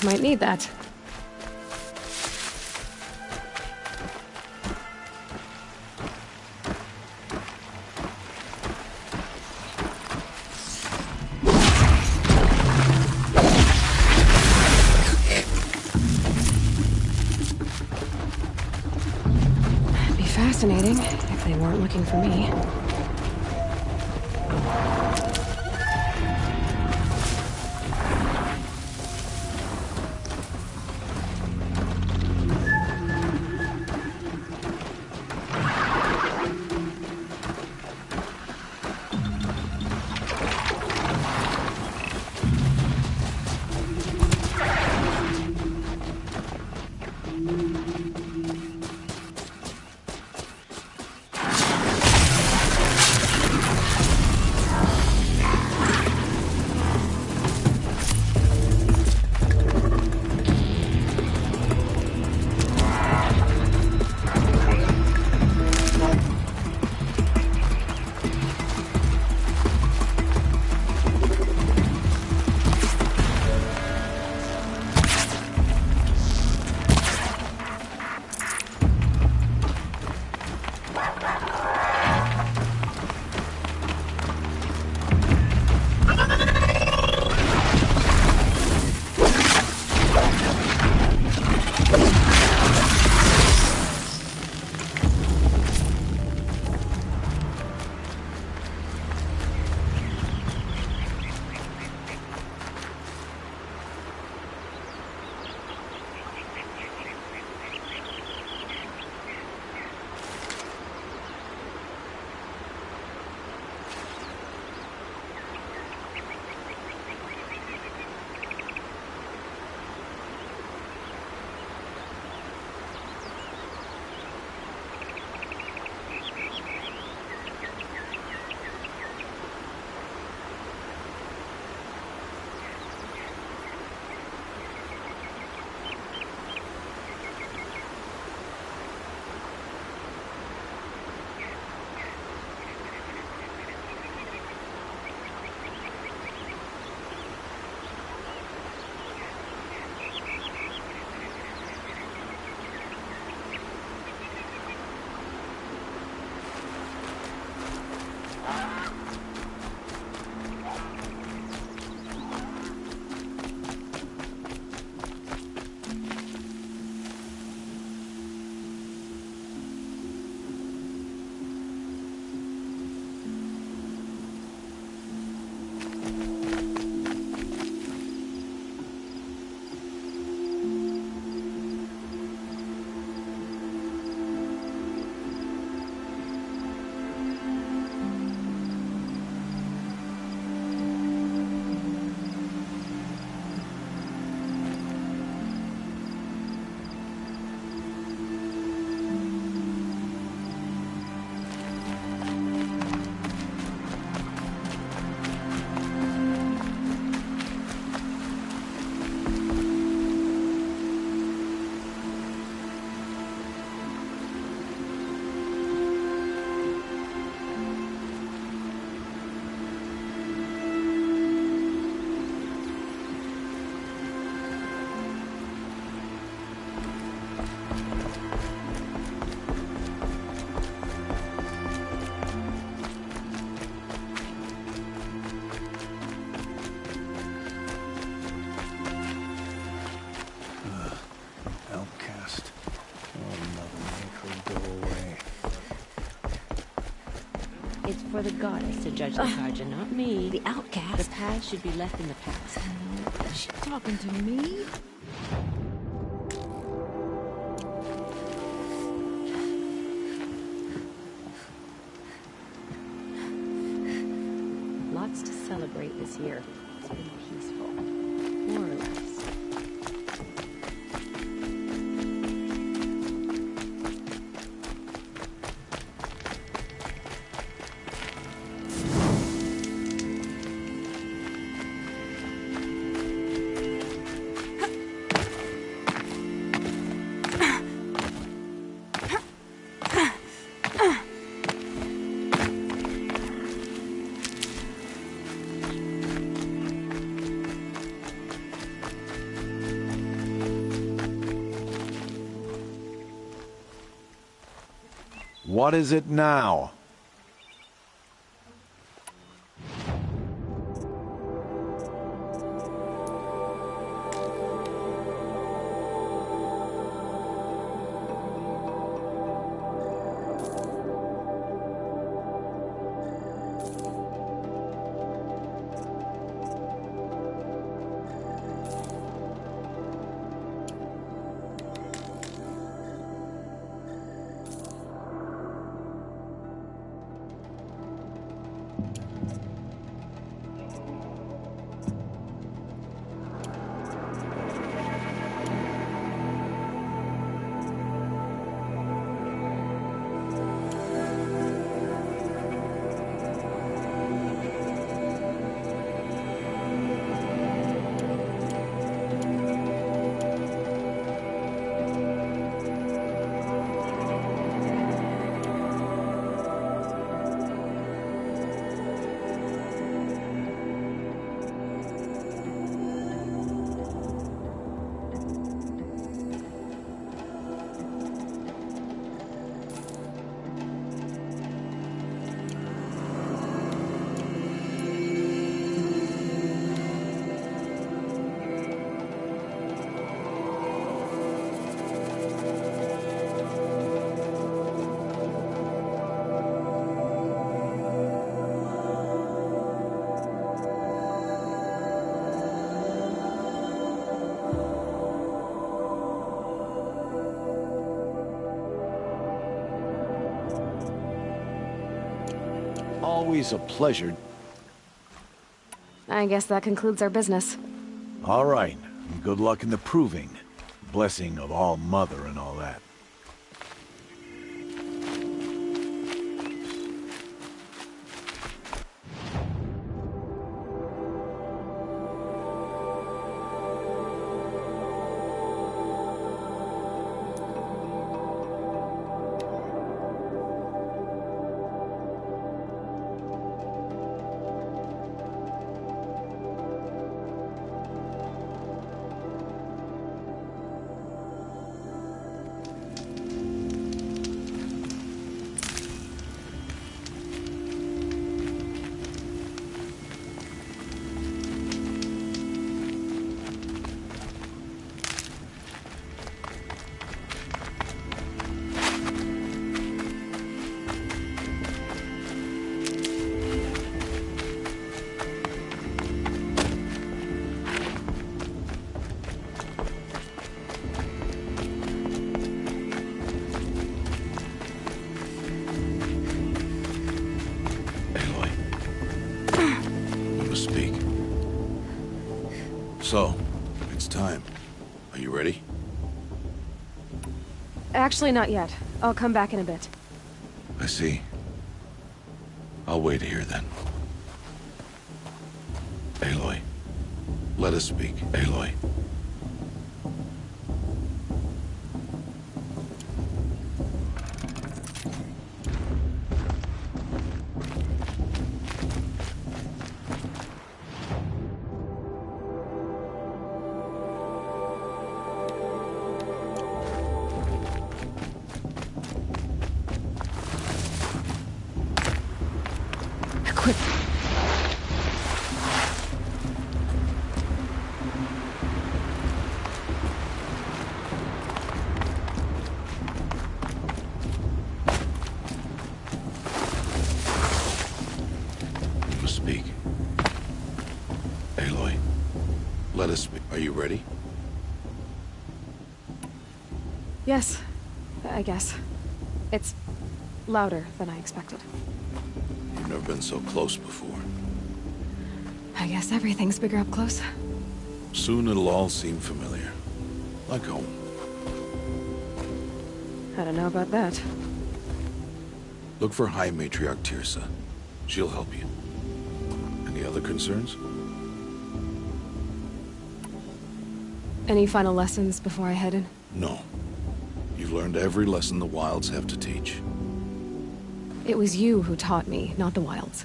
Might need that. It'd be fascinating if they weren't looking for me. For the goddess to judge the Karja, not me. The outcast? The past should be left in the past. Is she talking to me? Lots to celebrate this year. It's been peaceful. More or less. What is it now? Always a pleasure. I guess that concludes our business. All right. Good luck in the proving. Blessing of All Mother and all that. So, it's time. Are you ready? Actually, not yet. I'll come back in a bit. I see. I'll wait here then. Aloy. Let us speak, Aloy. Quick. You must speak. Aloy, let us speak. Are you ready? Yes, I guess. It's louder than I expected. You've never been so close before. I guess everything's bigger up close. Soon it'll all seem familiar. Like home. I don't know about that. Look for High Matriarch Tirsa. She'll help you. Any other concerns? Any final lessons before I head in? No. You've learned every lesson the Wilds have to teach. It was you who taught me, not the Wilds.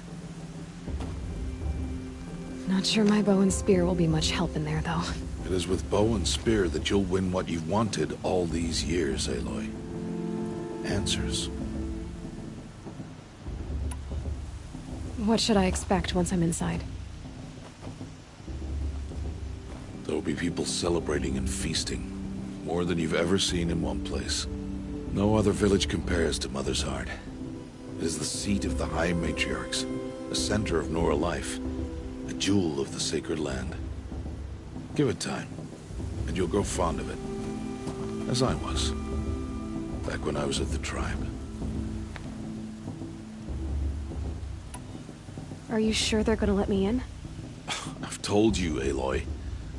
Not sure my bow and spear will be much help in there, though. It is with bow and spear that you'll win what you've wanted all these years, Aloy. Answers. What should I expect once I'm inside? There will be people celebrating and feasting. More than you've ever seen in one place. No other village compares to Mother's Heart. It is the seat of the High Matriarchs, the center of Nora life, a jewel of the sacred land. Give it time, and you'll grow fond of it. As I was, back when I was at the tribe. Are you sure they're gonna let me in? I've told you, Aloy.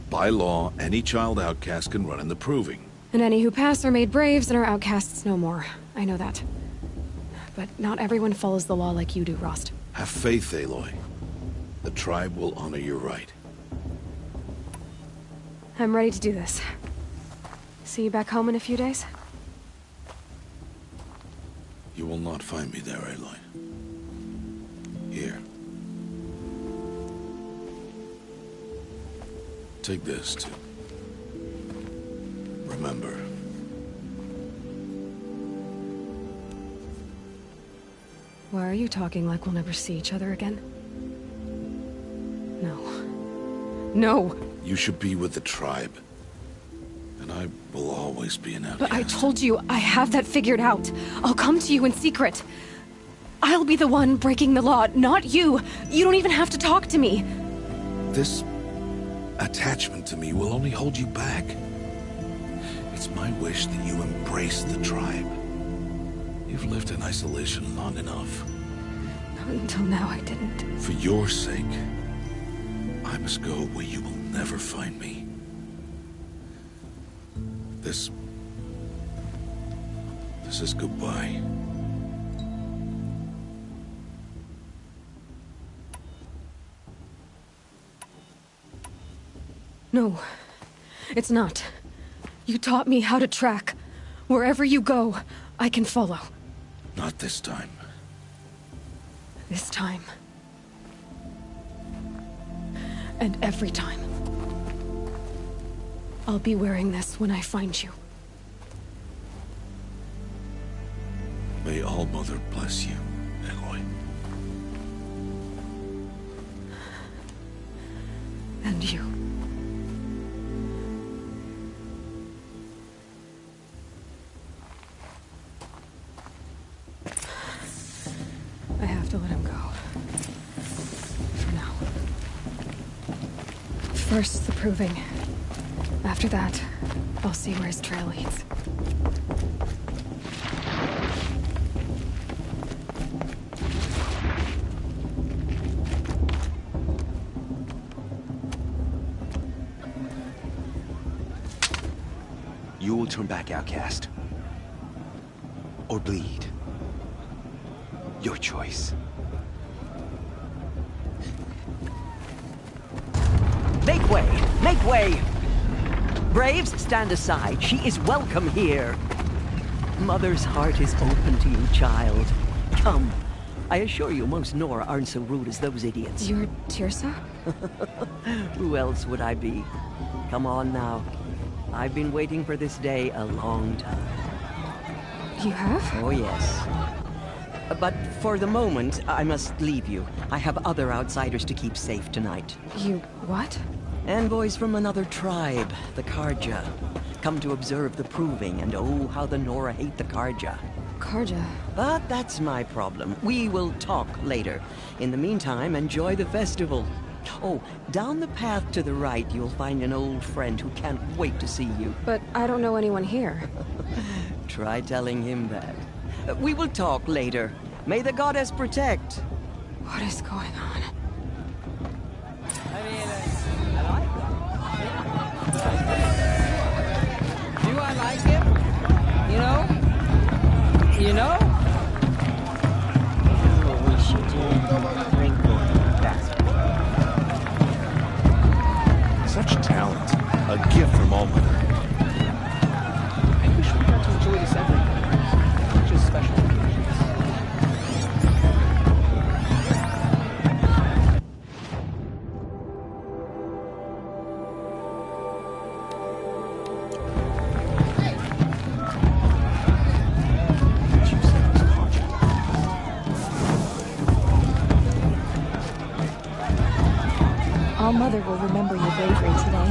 By law, any child outcast can run in the proving. And any who pass are made braves and are outcasts no more. I know that. But not everyone follows the law like you do, Rost. Have faith, Aloy. The tribe will honor your right. I'm ready to do this. See you back home in a few days? You will not find me there, Aloy. Here. Take this, too. Remember. Why are you talking like we'll never see each other again? No. No! You should be with the tribe. And I will always be an outcast. But I told you, I have that figured out. I'll come to you in secret. I'll be the one breaking the law, not you. You don't even have to talk to me. This attachment to me will only hold you back. It's my wish that you embrace the tribe. You've lived in isolation long enough. Not until now, I didn't. For your sake, I must go where you will never find me. This is goodbye. No, it's not. You taught me how to track. Wherever you go, I can follow. Not this time. This time. And every time. I'll be wearing this when I find you. May All Mother bless you, Aloy. And you. I have to let him go. For now. First, the proving. After that, I'll see where his trail leads. You will turn back, outcast. Or bleed. Your choice. Make way! Make way! Braves, stand aside. She is welcome here. Mother's heart is open to you, child. Come. I assure you, most Nora aren't so rude as those idiots. You're Tirsa? Who else would I be? Come on now. I've been waiting for this day a long time. You have? Oh, yes. But for the moment, I must leave you. I have other outsiders to keep safe tonight. You what? Envoys from another tribe, the Karja. Come to observe the proving, and oh, how the Nora hate the Karja. Karja. But that's my problem. We will talk later. In the meantime, enjoy the festival. Oh, down the path to the right, you'll find an old friend who can't wait to see you. But I don't know anyone here. Try telling him that. We will talk later. May the goddess protect. What is going on? Do I like him? You know? You know? What we should do? Drink more. Such talent. A gift from All Mother. I wish we got to enjoy this every day. Not just special occasions. All Mother will remember your bravery today.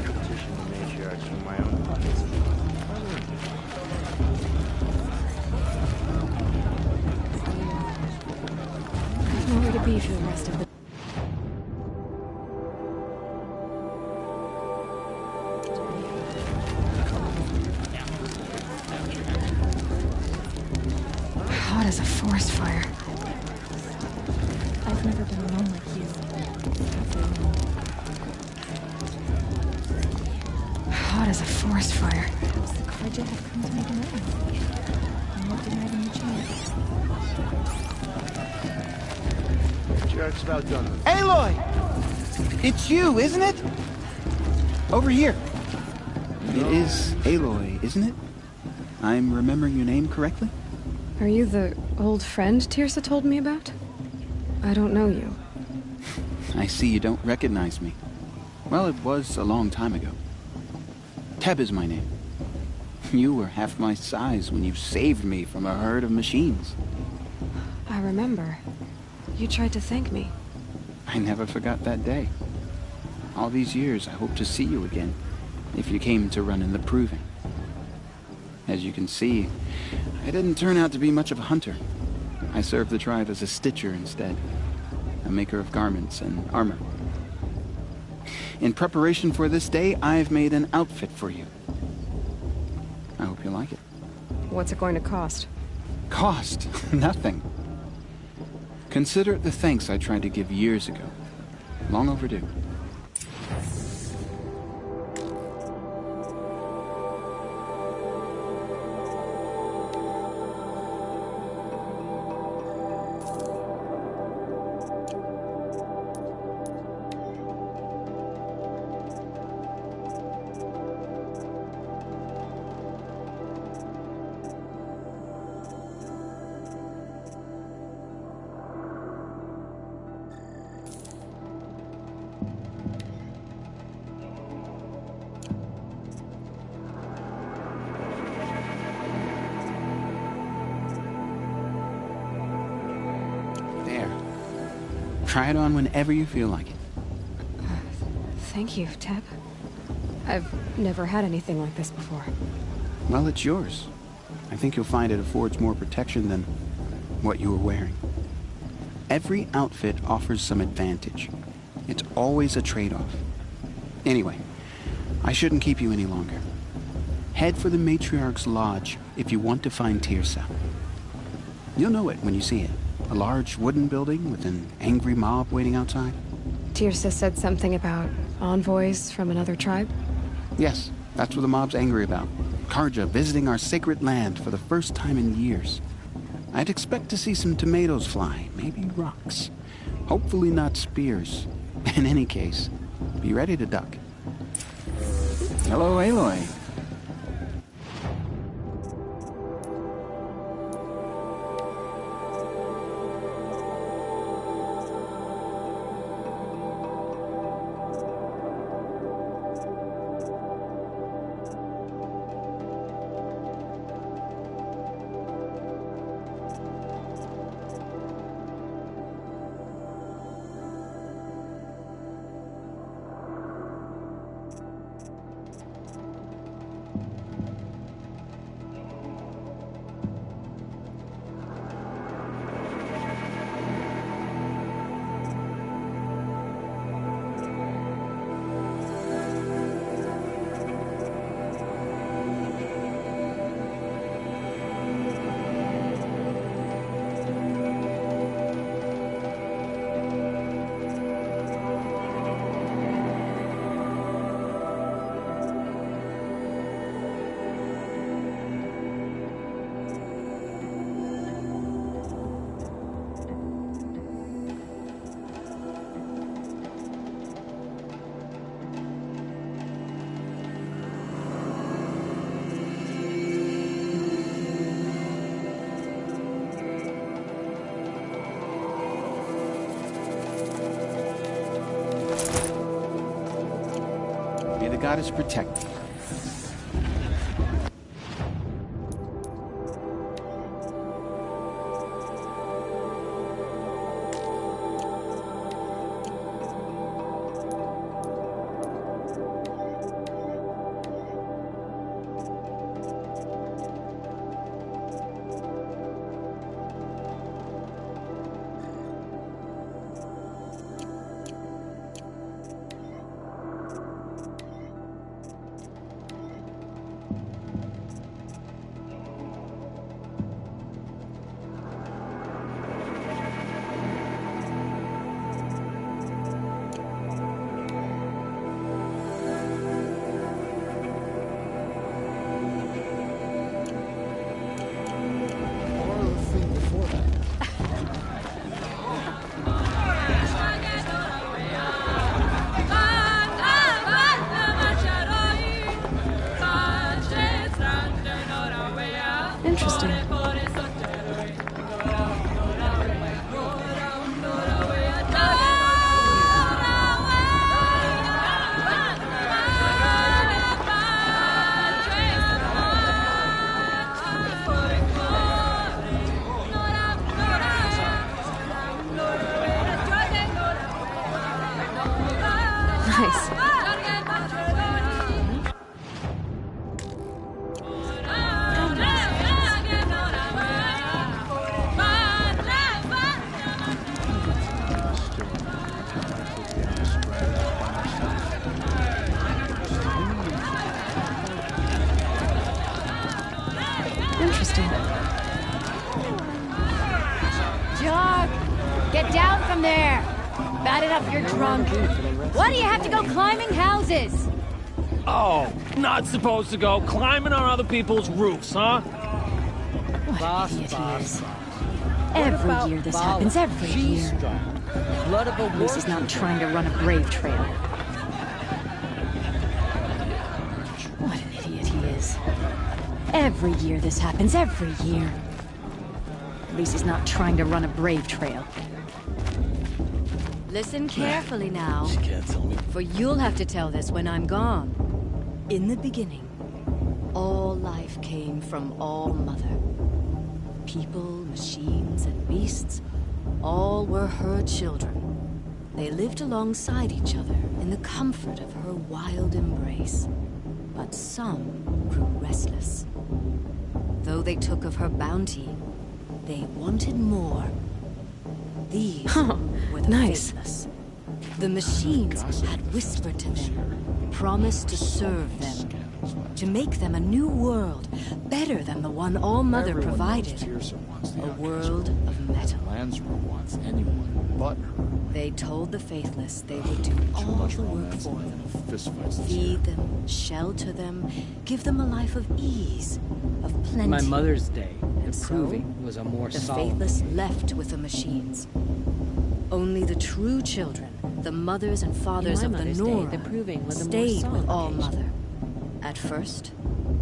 Petition the matriarchs from my own pockets. I have nowhere to be for the rest of the... Hot as a forest fire. I've never been alone like you. Hot as a forest fire. Perhaps the Karja have come to make amends. I'm not denying the chance. Matriarch's about done with. Aloy! It's you, isn't it? Over here. It is Aloy, isn't it? I'm remembering your name correctly? Are you the old friend Tirsa told me about? I don't know you. I see you don't recognize me. Well, it was a long time ago. Teb is my name. You were half my size when you saved me from a herd of machines. I remember. You tried to thank me. I never forgot that day. All these years, I hope to see you again, if you came to run in the proving. As you can see, I didn't turn out to be much of a hunter. I served the tribe as a stitcher instead, a maker of garments and armor. In preparation for this day, I've made an outfit for you. I hope you like it. What's it going to cost? Cost? Nothing. Consider it the thanks I tried to give years ago. Long overdue. Try it on whenever you feel like it. Thank you, Teb. I've never had anything like this before. Well, it's yours. I think you'll find it affords more protection than what you were wearing. Every outfit offers some advantage. It's always a trade-off. Anyway, I shouldn't keep you any longer. Head for the Matriarch's Lodge if you want to find Tirsa. You'll know it when you see it. A large wooden building with an angry mob waiting outside. Tirsa said something about envoys from another tribe? Yes, that's what the mob's angry about. Karja visiting our sacred land for the first time in years. I'd expect to see some tomatoes fly, maybe rocks. Hopefully not spears. In any case, be ready to duck. Hello, Aloy. Goddess protect. Get down from there! Bat it up, you're drunk. Why do you have to go climbing houses? Oh, not supposed to go climbing on other people's roofs, huh? What an idiot he is. Every year this happens, every year. Blood of a At least he's not trying to run a brave trail. What an idiot he is. Every year this happens, every year. At least he's not trying to run a brave trail. Listen carefully now, She can't tell me. for you'll have to tell this when I'm gone. In the beginning, all life came from All Mother. People, machines, and beasts, all were her children. They lived alongside each other in the comfort of her wild embrace. But some grew restless. Though they took of her bounty, they wanted more. These were the nice. faithless. The machines had whispered to them, promised to serve them, to make them a new world, better than the one All Mother provided. A world of metal. Lansra wants anyone but her. They told the faithless they would do all the work for them. Fistfights this Feed year. them, shelter them, give them a life of ease, of plenty. My Mother's Day And and so, proving was a more The solemn. faithless left with the machines. Only the true children, the mothers and fathers In of my the Mother's Day, Nora, the proving was a more stayed with solemn All occasion. Mother. At first,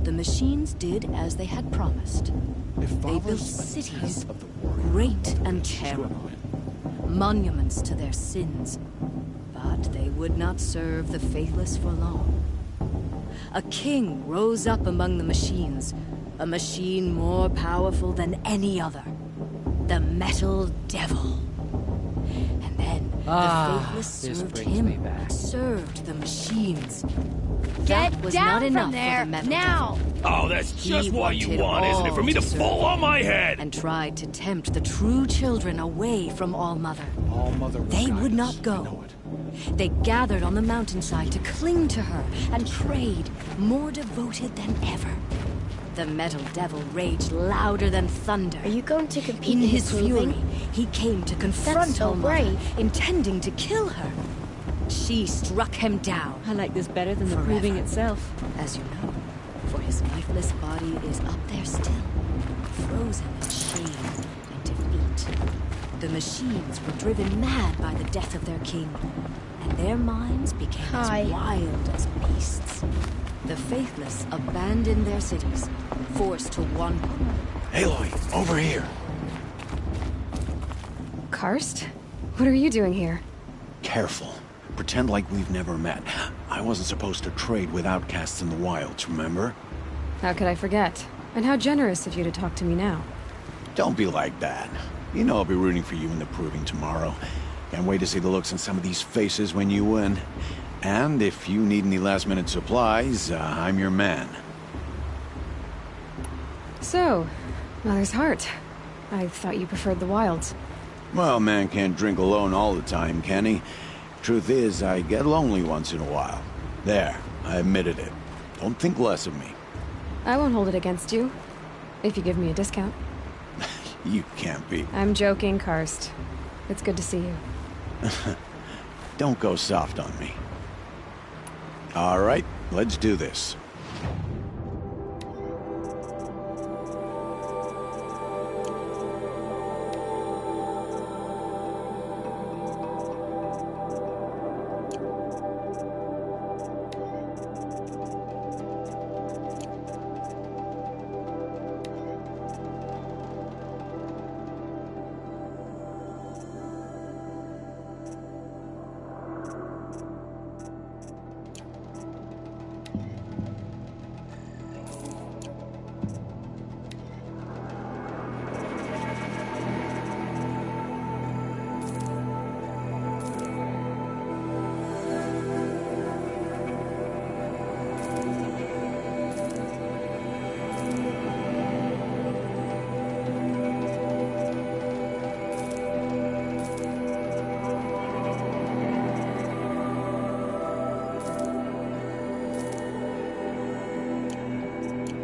the machines did as they had promised. If They Vava's built a cities, tenth of the warrior great amount, and she's terrible, gonna- monuments to their sins. But they would not serve the faithless for long. A king rose up among the machines, a machine more powerful than any other. The Metal Devil. And then the faithless this served brings me him, back. served the machines. Get That was down not from enough there, for the Metal now! Devil. Oh, that's He just what you wanted want, isn't it? For all me to serve fall on him, my head! and tried to tempt the true children away from All Mother. All Mother will They guide would us. not I go. know it. They gathered on the mountainside to cling to her and prayed, more devoted than ever. The Metal Devil raged louder than thunder. Are you going to compete In in his proving? fury, he came to confront so All Mother, brave. intending to kill her. She struck him down. I like this better than the Forever. proving itself. As you know, for his lifeless body is up there still, frozen in shame and defeat. The machines were driven mad by the death of their king, and their minds became Hi. as wild as beasts. The faithless abandoned their cities, forced to wander. Aloy, over here. Karst? What are you doing here? Careful. Pretend like we've never met. I wasn't supposed to trade with outcasts in the wilds, remember? How could I forget? And how generous of you to talk to me now. Don't be like that. You know I'll be rooting for you in the proving tomorrow. Can't wait to see the looks on some of these faces when you win. And if you need any last-minute supplies, I'm your man. So, Mother's Heart. I thought you preferred the wilds. Well, man can't drink alone all the time, can he? Truth is, I get lonely once in a while. There, I admitted it. Don't think less of me. I won't hold it against you. If you give me a discount. You can't be. I'm joking, Karst. It's good to see you. Don't go soft on me. All right, let's do this.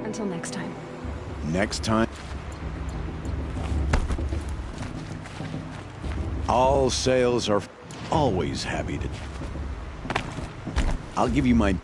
Until next time. Next time... All sails are always happy to... I'll give you my...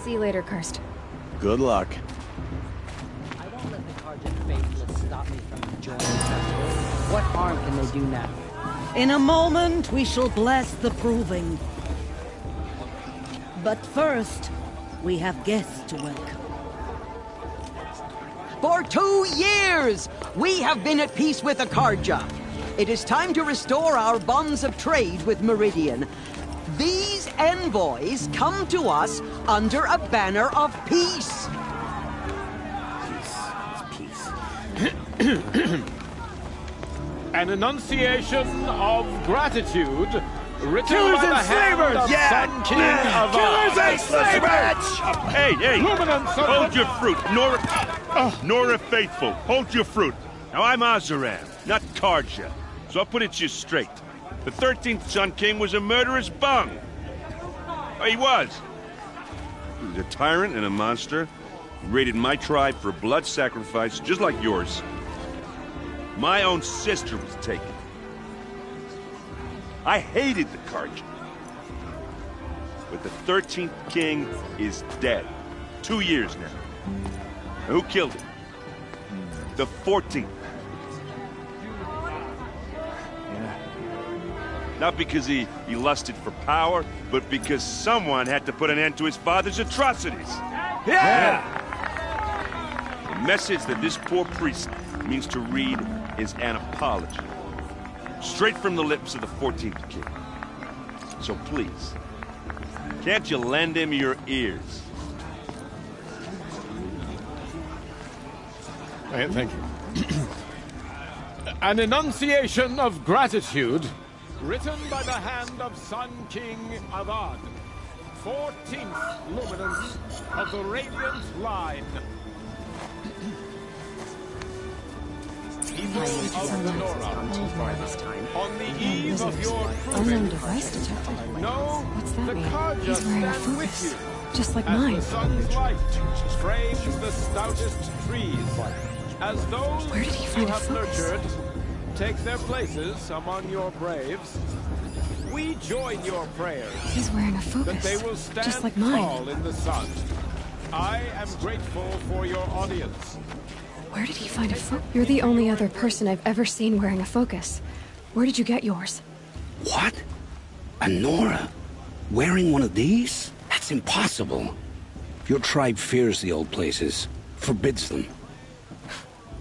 See you later, Karst. Good luck. I won't let the Carja faithless stop me from enjoying the festival. What harm can they do now? In a moment, we shall bless the proving. But first, we have guests to welcome. For 2 years, we have been at peace with the Carja. It is time to restore our bonds of trade with Meridian. These envoys come to us under a banner of peace. An enunciation of gratitude written Killers by the and hand slavers! of Sun King of Killers and slavers! Hey, hey! Luminance of Hold your fruit, Nora Faithful. Hold your fruit. Now I'm Azaram, not Carja, so I'll put it to you straight. The 13th Sun King was a murderous bung. Oh, he was. He was a tyrant and a monster. He raided my tribe for blood sacrifice, just like yours. My own sister was taken. I hated the Carja. But the 13th king is dead. 2 years now. And who killed him? The 14th. Not because he lusted for power, but because someone had to put an end to his father's atrocities. Yeah! The message that this poor priest means to read is an apology. Straight from the lips of the 14th king. So please, can't you lend him your ears? Thank you. An enunciation of gratitude written by the hand of Sun King Avad, 14th luminance of the Radiant Line. People of the Nora, on the eve of your Unknown device detected. know What's that the mean? Carja He's wearing a stand with focus. you. Just like As mine. the sun's light frames the stoutest trees, as those Where did he you find a have focus? nurtured take their places among your braves, we join your prayers He's wearing a that focus. they will stand Just like mine. tall in the sun. I am grateful for your audience. Where did he find a focus? You're the only other person I've ever seen wearing a focus. Where did you get yours? What? A Nora? Wearing one of these? That's impossible. Your tribe fears the old places, forbids them.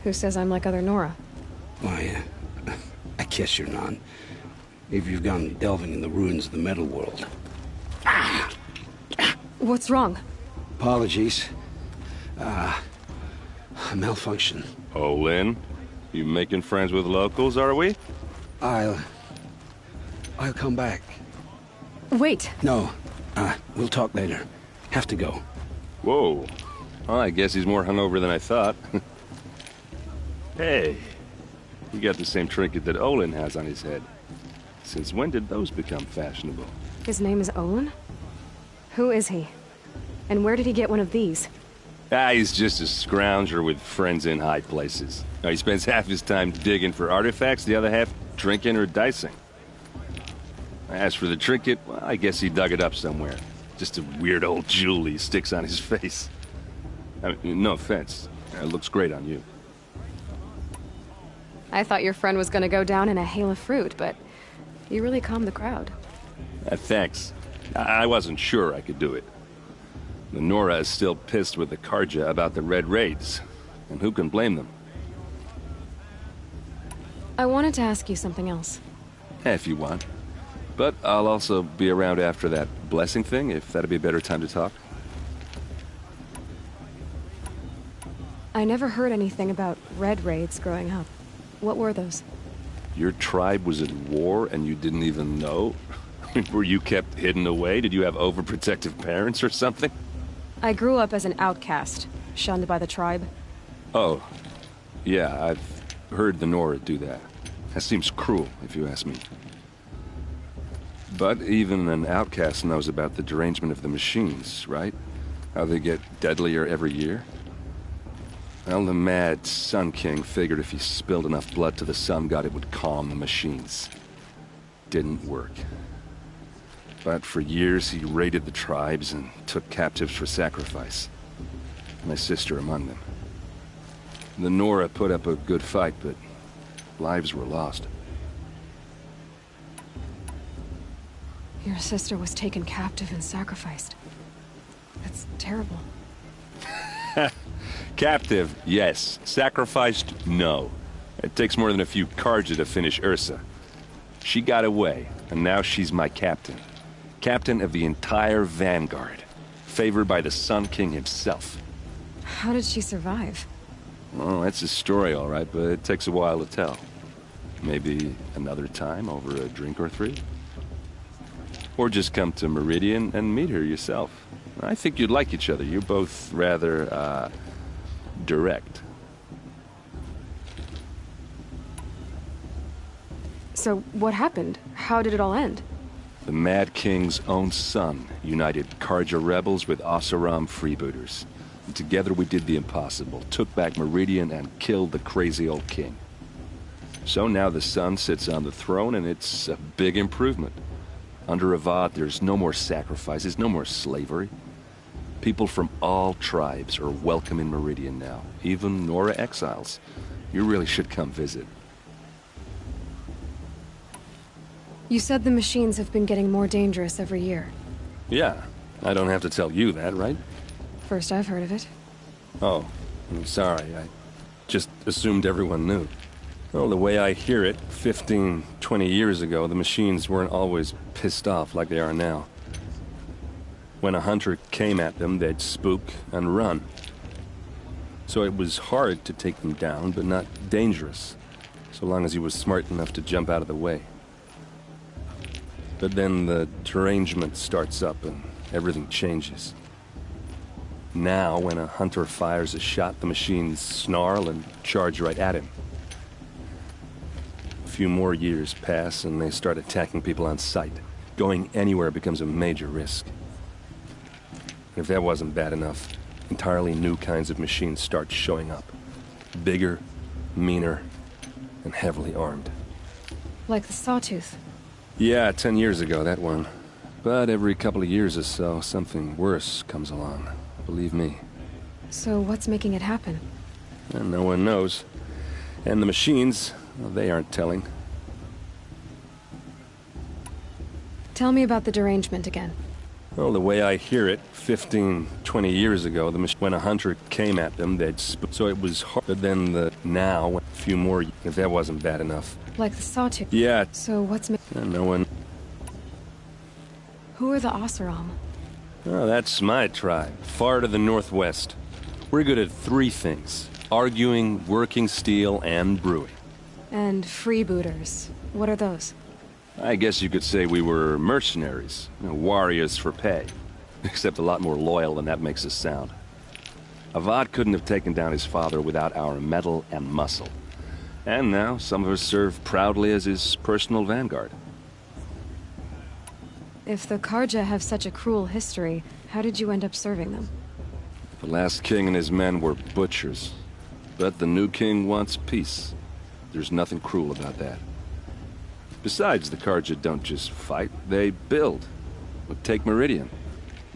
Who says I'm like other Nora? Why, I guess you're not. If you've gone delving in the ruins of the metal world. What's wrong? Apologies. A malfunction. Oh, Lynn? You making friends with locals, are we? I'll come back. Wait. No. We'll talk later. Have to go. Whoa. Well, I guess he's more hungover than I thought. Hey. You got the same trinket that Olin has on his head. Since when did those become fashionable? His name is Olin? Who is he? And where did he get one of these? He's just a scrounger with friends in high places. He spends half his time digging for artifacts, the other half drinking or dicing. As for the trinket, well, I guess he dug it up somewhere. Just a weird old jewel he sticks on his face. I mean, no offense. It looks great on you. I thought your friend was gonna go down in a hail of fruit, but you really calmed the crowd. Thanks. I wasn't sure I could do it. The Nora is still pissed with the Karja about the Red Raids, and who can blame them? I wanted to ask you something else. If you want. But I'll also be around after that blessing thing, if that'd be a better time to talk. I never heard anything about Red Raids growing up. What were those? Your tribe was at war and you didn't even know? Were you kept hidden away? Did you have overprotective parents or something? I grew up as an outcast, shunned by the tribe. Oh, yeah, I've heard the Nora do that. That seems cruel, if you ask me. But even an outcast knows about the derangement of the machines, right? How they get deadlier every year? Well, the mad Sun King figured if he spilled enough blood to the Sun God, it would calm the machines. Didn't work. But for years, he raided the tribes and took captives for sacrifice. My sister among them. The Nora put up a good fight, but lives were lost. Your sister was taken captive and sacrificed. That's terrible. Captive, yes. Sacrificed, no. It takes more than a few Karja to finish Ursa. She got away, and now she's my captain. Captain of the entire Vanguard. Favored by the Sun King himself. How did she survive? Well, that's a story, all right, but it takes a while to tell. Maybe another time over a drink or three? Or just come to Meridian and meet her yourself. I think you'd like each other. You're both rather, direct. So, what happened? How did it all end? The Mad King's own son united Karja rebels with Oseram freebooters. And together we did the impossible, took back Meridian and killed the crazy old king. So now the son sits on the throne and it's a big improvement. Under Avad, there's no more sacrifices, no more slavery. People from all tribes are welcome in Meridian now, even Nora exiles. You really should come visit. You said the machines have been getting more dangerous every year. Yeah, I don't have to tell you that, right? First I've heard of it. Oh, I'm sorry. I just assumed everyone knew. Well, the way I hear it, 15, 20 years ago, the machines weren't always pissed off like they are now. When a hunter came at them, they'd spook and run. So it was hard to take them down, but not dangerous, so long as he was smart enough to jump out of the way. But then the derangement starts up and everything changes. Now, when a hunter fires a shot, the machines snarl and charge right at him. A few more years pass and they start attacking people on sight. Going anywhere becomes a major risk. If that wasn't bad enough, entirely new kinds of machines start showing up. Bigger, meaner, and heavily armed. Like the Sawtooth. Yeah, 10 years ago, that one. But every couple of years or so, something worse comes along. Believe me. So what's making it happen? And no one knows. And the machines, well, they aren't telling. Tell me about the derangement again. Well, the way I hear it, 15, 20 years ago, when a hunter came at them, so it was hard. But then now, a few more, if that wasn't bad enough. Like the sawtooth? Yeah. So what's... No one... Who are the Oseram? Oh, that's my tribe, far to the northwest. We're good at 3 things. Arguing, working steel, and brewing. And freebooters. What are those? I guess you could say we were mercenaries. Warriors for pay. Except a lot more loyal than that makes us sound. Avad couldn't have taken down his father without our metal and muscle. And now, some of us serve proudly as his personal vanguard. If the Karja have such a cruel history, how did you end up serving them? The last king and his men were butchers. But the new king wants peace. There's nothing cruel about that. Besides, the Karja don't just fight, they build. Take Meridian.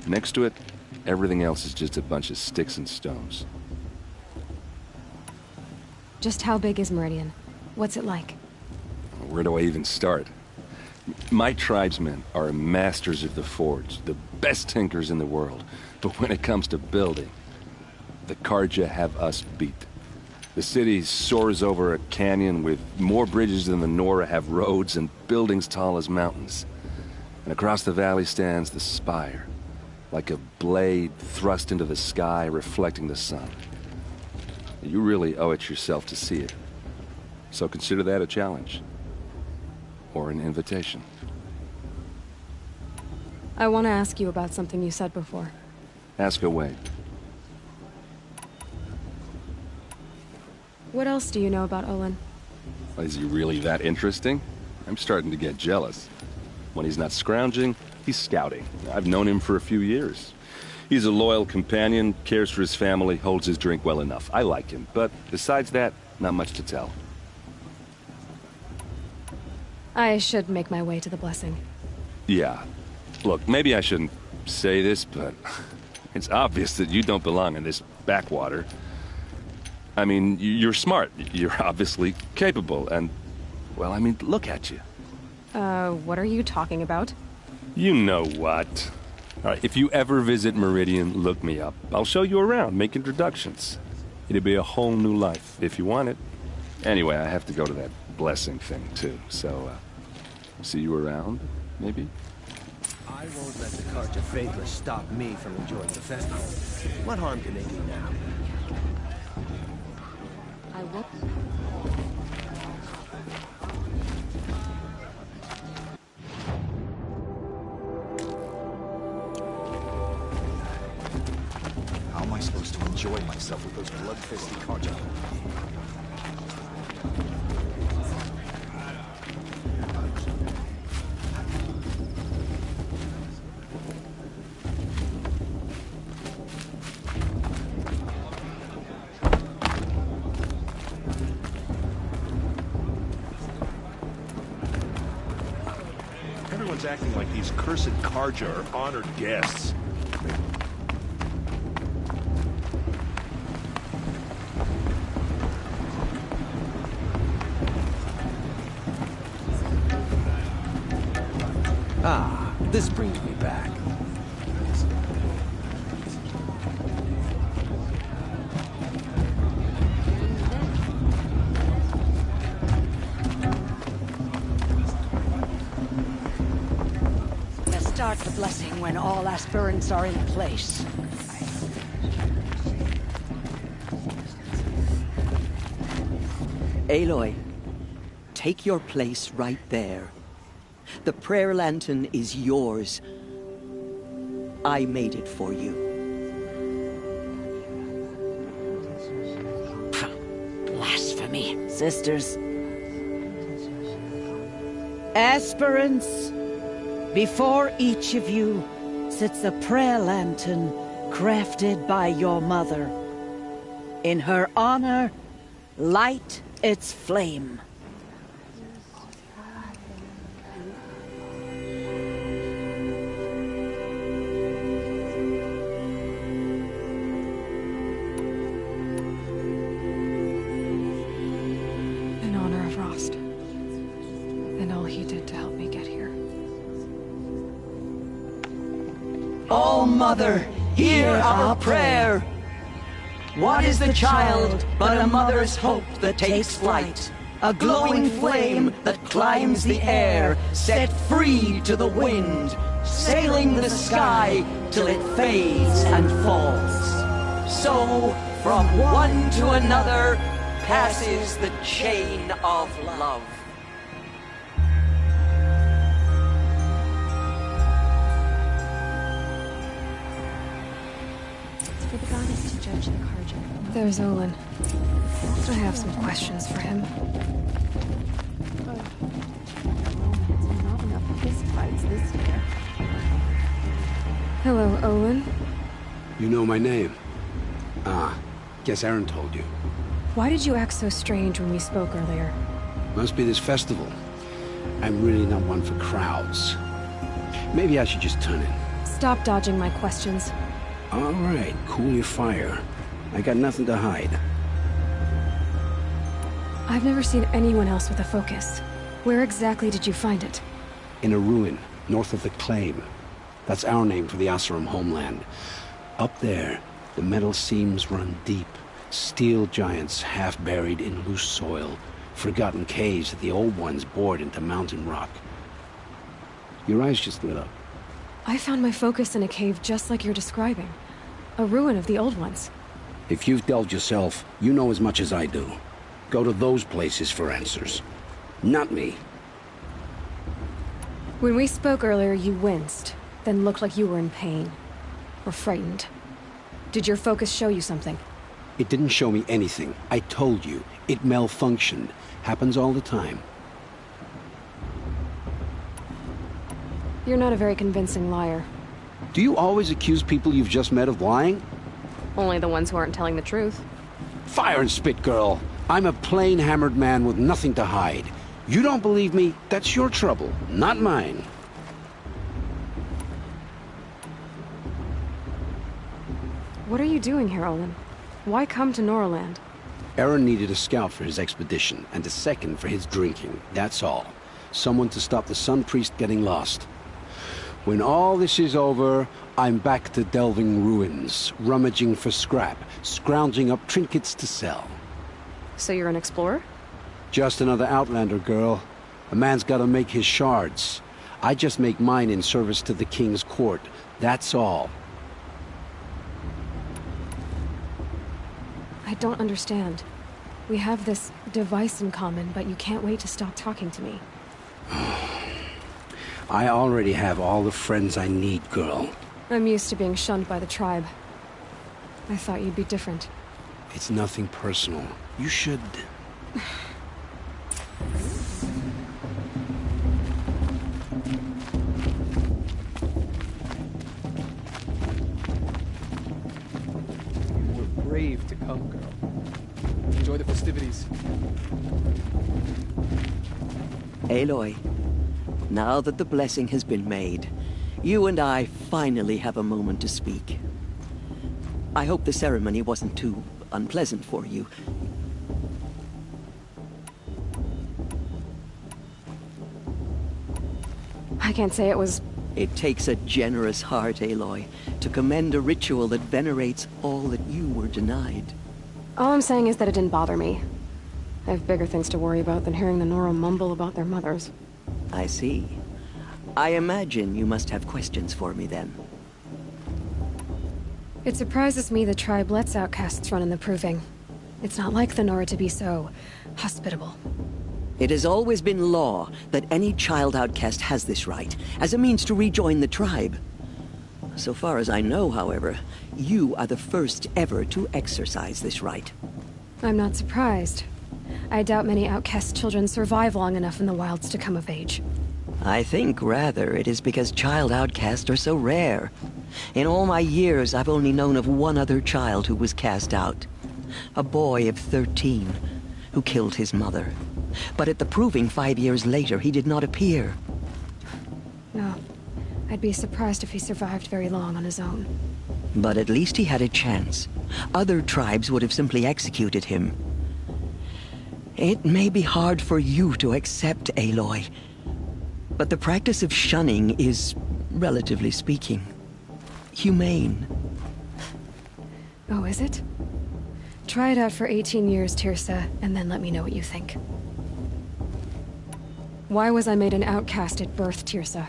Next to it, everything else is just a bunch of sticks and stones. Just how big is Meridian? What's it like? Where do I even start? My tribesmen are masters of the forge, the best tinkers in the world. But when it comes to building, the Karja have us beat. The city soars over a canyon with more bridges than the Nora have roads and buildings tall as mountains. And across the valley stands the spire, like a blade thrust into the sky reflecting the sun. You really owe it yourself to see it. So consider that a challenge. Or an invitation. I want to ask you about something you said before. Ask away. What else do you know about Olin? Is he really that interesting? I'm starting to get jealous. When he's not scrounging, he's scouting. I've known him for a few years. He's a loyal companion, cares for his family, holds his drink well enough. I like him, but besides that, not much to tell. I should make my way to the blessing. Yeah. Look, maybe I shouldn't say this, but it's obvious that you don't belong in this backwater. I mean, you're smart. You're obviously capable, and, well, I mean, look at you. What are you talking about? You know what. All right, if you ever visit Meridian, look me up. I'll show you around, make introductions. It'll be a whole new life, if you want it. Anyway, I have to go to that blessing thing, too, so, see you around, maybe? I won't let the Karja faithless stop me from enjoying the festival. What harm can they do now? I will. How am I supposed to enjoy myself with those bloodthirsty Karja? Everyone's acting like these cursed Karja are honored guests. Ah, this brings me back. Let's start the blessing when all aspirants are in place. Aloy, take your place right there. The prayer lantern is yours. I made it for you. Blasphemy, sisters. Aspirants, before each of you sits a prayer lantern crafted by your mother. In her honor, light its flame. In honor of Rost. And all he did to help me get here. All-Mother, hear our prayer. What is the child but a mother's hope that takes flight? A glowing flame that climbs the air, set free to the wind, sailing the sky till it fades and falls. So, from one to another, passes the chain of love. For the goddess to judge the Karja. There's Olin. I have some questions for him. Not enough fist fights this year. Hello, Olin. You know my name? Ah, guess Aaron told you. Why did you act so strange when we spoke earlier? Must be this festival. I'm really not one for crowds. Maybe I should just turn in. Stop dodging my questions. All right, cool your fire. I got nothing to hide. I've never seen anyone else with a focus. Where exactly did you find it? In a ruin, north of the Claim. That's our name for the Oseram homeland. Up there, the metal seams run deep. Steel giants half buried in loose soil. Forgotten caves that the old ones bored into mountain rock. Your eyes just lit up. I found my focus in a cave just like you're describing. A ruin of the old ones. If you've delved yourself, you know as much as I do. Go to those places for answers. Not me. When we spoke earlier, you winced, then looked like you were in pain. Or frightened. Did your focus show you something? It didn't show me anything. I told you. It malfunctioned. Happens all the time. You're not a very convincing liar. Do you always accuse people you've just met of lying? Only the ones who aren't telling the truth. Fire and spit, girl. I'm a plain hammered man with nothing to hide. You don't believe me? That's your trouble, not mine. What are you doing here, Olin? Why come to Norland? Aaron needed a scout for his expedition, and a second for his drinking. That's all. Someone to stop the Sun Priest getting lost. When all this is over, I'm back to delving ruins, rummaging for scrap, scrounging up trinkets to sell. So you're an explorer? Just another Outlander, girl. A man's gotta make his shards. I just make mine in service to the King's court. That's all. I don't understand. We have this device in common, but you can't wait to stop talking to me. I already have all the friends I need, girl. I'm used to being shunned by the tribe. I thought you'd be different. It's nothing personal. You should... You were brave to come, girl. Enjoy the festivities. Aloy, now that the blessing has been made, you and I finally have a moment to speak. I hope the ceremony wasn't too unpleasant for you. I can't say it was... It takes a generous heart, Aloy, to commend a ritual that venerates all that you were denied. All I'm saying is that it didn't bother me. I have bigger things to worry about than hearing the Nora mumble about their mothers. I see. I imagine you must have questions for me then. It surprises me the tribe lets outcasts run in the Proving. It's not like the Nora to be so... hospitable. It has always been law that any child outcast has this right, as a means to rejoin the tribe. So far as I know, however, you are the first ever to exercise this right. I'm not surprised. I doubt many outcast children survive long enough in the wilds to come of age. I think, rather, it is because child outcasts are so rare. In all my years, I've only known of one other child who was cast out. A boy of 13, who killed his mother. But at the Proving 5 years later, he did not appear. No. I'd be surprised if he survived very long on his own. But at least he had a chance. Other tribes would have simply executed him. It may be hard for you to accept, Aloy, but the practice of shunning is, relatively speaking, humane. Oh, is it? Try it out for 18 years, Tirsa, and then let me know what you think. Why was I made an outcast at birth, Tirsa?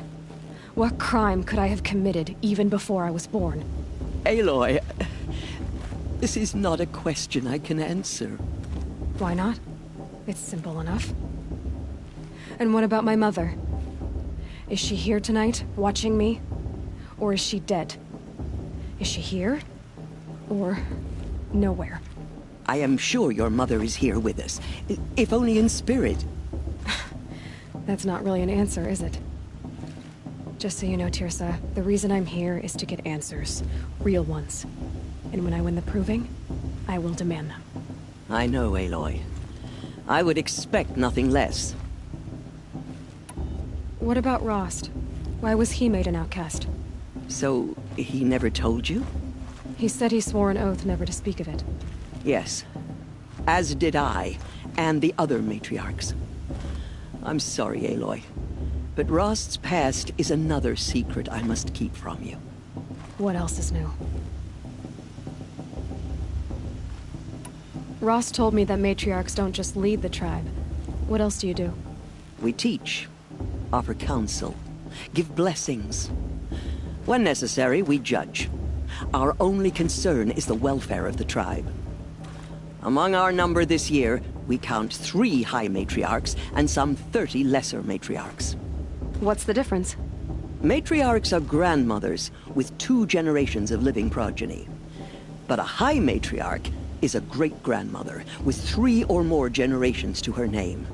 What crime could I have committed even before I was born? Aloy, this is not a question I can answer. Why not? It's simple enough. And what about my mother? Is she here tonight, watching me? Or is she dead? Is she here? Or nowhere? I am sure your mother is here with us, if only in spirit. That's not really an answer, is it? Just so you know, Tirsa, the reason I'm here is to get answers. Real ones. And when I win the proving, I will demand them. I know, Aloy. I would expect nothing less. What about Rost? Why was he made an outcast? So, he never told you? He said he swore an oath never to speak of it. Yes. As did I, and the other matriarchs. I'm sorry, Aloy, but Rost's past is another secret I must keep from you. What else is new? Rost told me that matriarchs don't just lead the tribe. What else do you do? We teach, offer counsel, give blessings. When necessary, we judge. Our only concern is the welfare of the tribe. Among our number this year, we count 3 high matriarchs and some 30 lesser matriarchs. What's the difference? Matriarchs are grandmothers with 2 generations of living progeny. But a high matriarch is a great-grandmother with 3 or more generations to her name.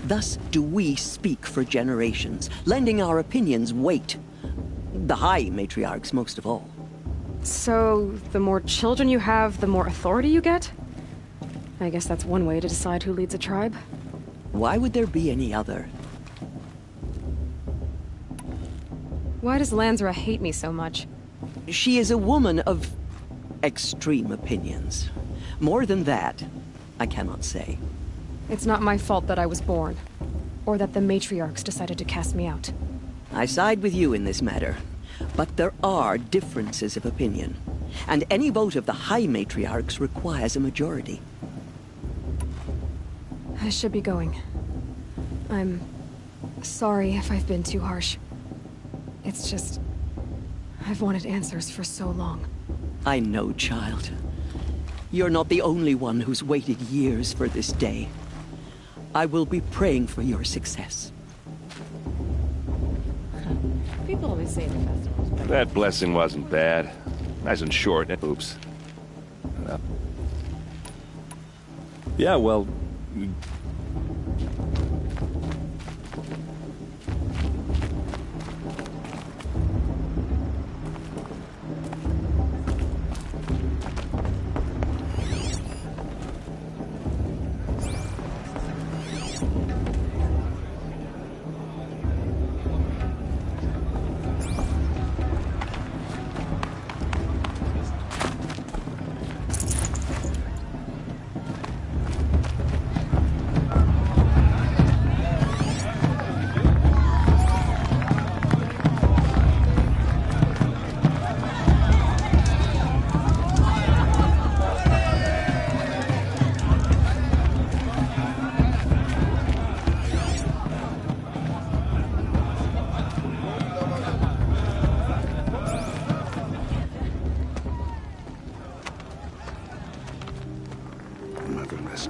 Thus do we speak for generations, lending our opinions weight. The high matriarchs most of all. So, the more children you have, the more authority you get? I guess that's one way to decide who leads a tribe. Why would there be any other? Why does Lansra hate me so much? She is a woman of extreme opinions. More than that, I cannot say. It's not my fault that I was born, or that the matriarchs decided to cast me out. I side with you in this matter, but there are differences of opinion, and any vote of the high matriarchs requires a majority. I should be going. I'm sorry if I've been too harsh. It's just, I've wanted answers for so long. I know, child. You're not the only one who's waited years for this day. I will be praying for your success. People always say the festivals, but... That blessing wasn't bad. Nice and short. Oops. Yeah, well...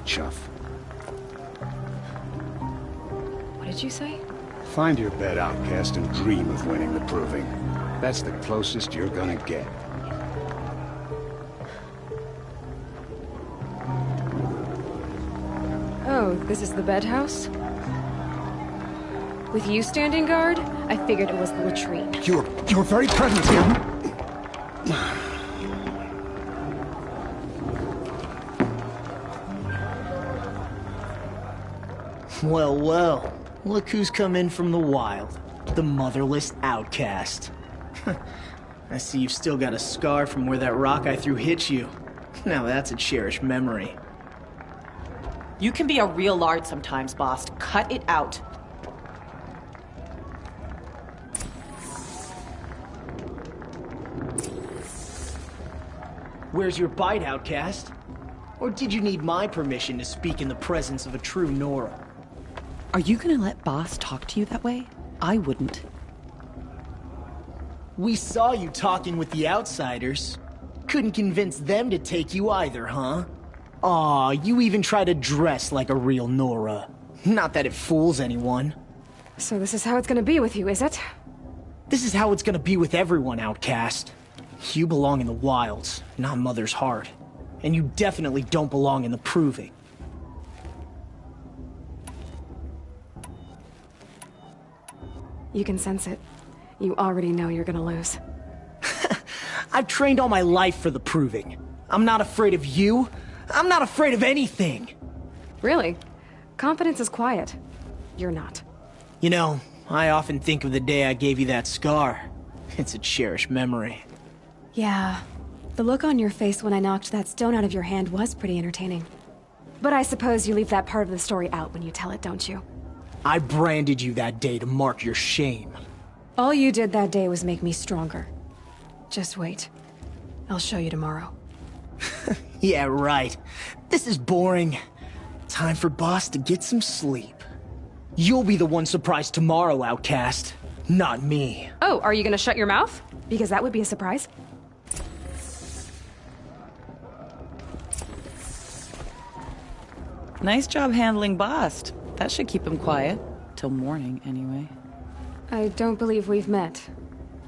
Chuff. What did you say? Find your bed, outcast, and dream of winning the proving. That's the closest you're gonna get. Oh, this is the bedhouse? With you standing guard, I figured it was the latrine. Your very presence here... Well, well. Look who's come in from the wild. The motherless outcast. I see you've still got a scar from where that rock I threw hit you. Now that's a cherished memory. You can be a real lard sometimes, boss. Cut it out. Where's your bite, outcast? Or did you need my permission to speak in the presence of a true Nora? Are you gonna let Boss talk to you that way? I wouldn't. We saw you talking with the outsiders. Couldn't convince them to take you either, huh? Aw, you even try to dress like a real Nora. Not that it fools anyone. So this is how it's gonna be with you, is it? This is how it's gonna be with everyone, outcast. You belong in the wilds, not Mother's heart. And you definitely don't belong in the proving. You can sense it. You already know you're gonna lose. I've trained all my life for the proving. I'm not afraid of you. I'm not afraid of anything. Really? Confidence is quiet. You're not. You know, I often think of the day I gave you that scar. It's a cherished memory. Yeah. The look on your face when I knocked that stone out of your hand was pretty entertaining. But I suppose you leave that part of the story out when you tell it, don't you? I branded you that day to mark your shame. All you did that day was make me stronger. Just wait. I'll show you tomorrow. Yeah, right. This is boring. Time for Boss to get some sleep. You'll be the one surprised tomorrow, outcast. Not me. Oh, are you gonna shut your mouth? Because that would be a surprise. Nice job handling Bast. That should keep him quiet. Till morning, anyway. I don't believe we've met.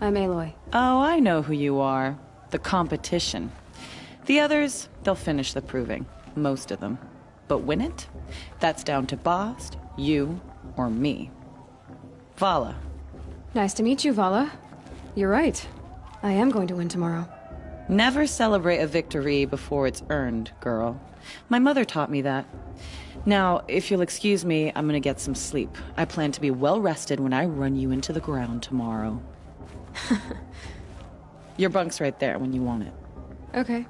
I'm Aloy. Oh, I know who you are. The competition. The others, they'll finish the proving. Most of them. But win it? That's down to Bast, you, or me. Vala. Nice to meet you, Vala. You're right. I am going to win tomorrow. Never celebrate a victory before it's earned, girl. My mother taught me that. Now, if you'll excuse me, I'm gonna get some sleep. I plan to be well rested when I run you into the ground tomorrow. Your bunk's right there when you want it. Okay.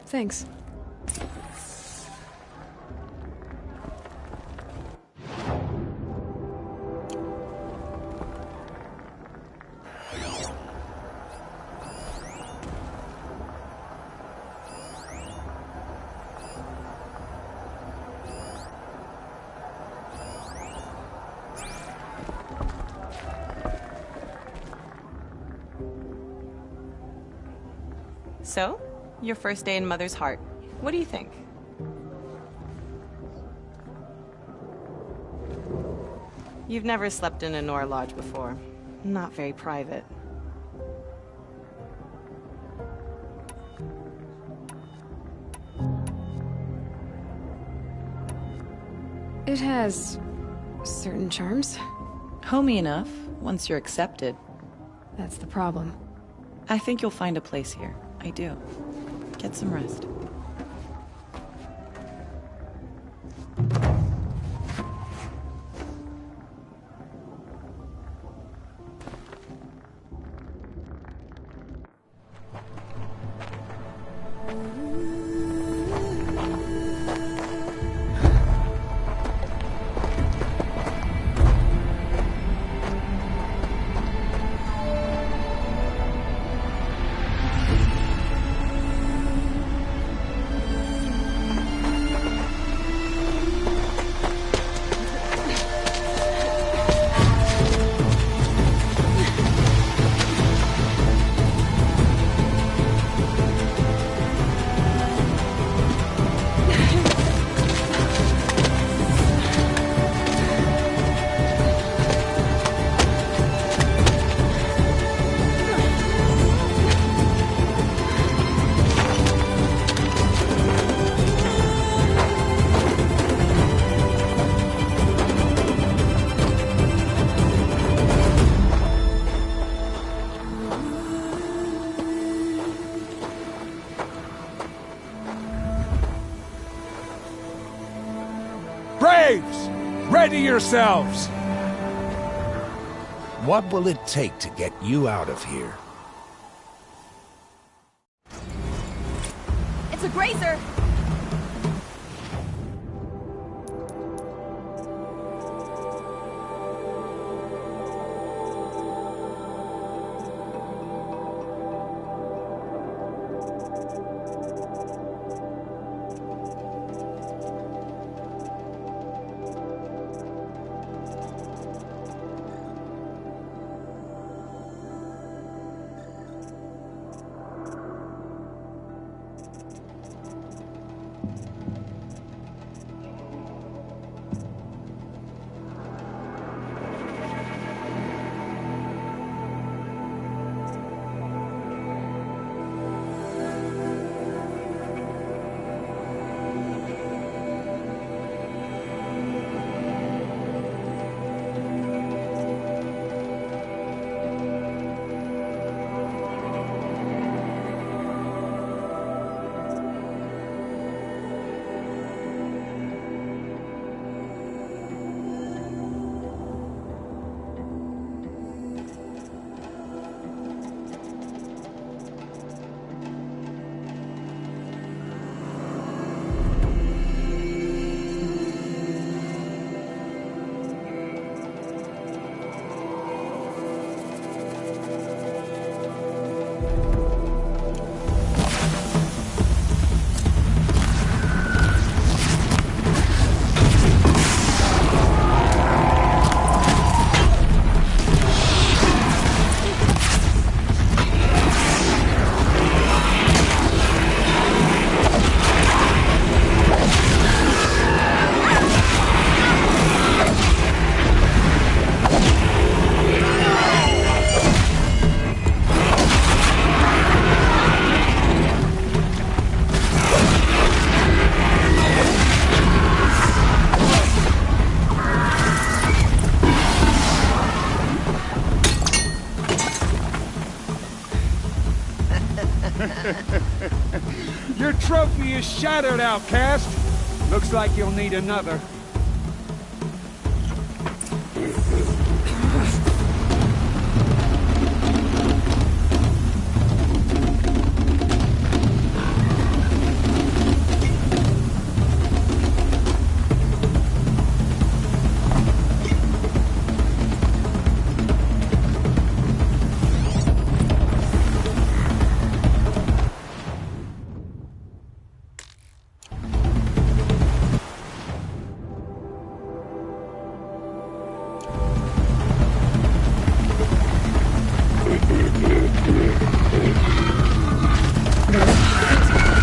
Thanks. So, your first day in Mother's heart. What do you think? You've never slept in a Nora lodge before. Not very private. It has certain charms. Homey enough, once you're accepted. That's the problem. I think you'll find a place here. I do. Get some rest. Braves! Ready yourselves! What will it take to get you out of here? It's a grazer! is shattered, outcast. Looks like you'll need another.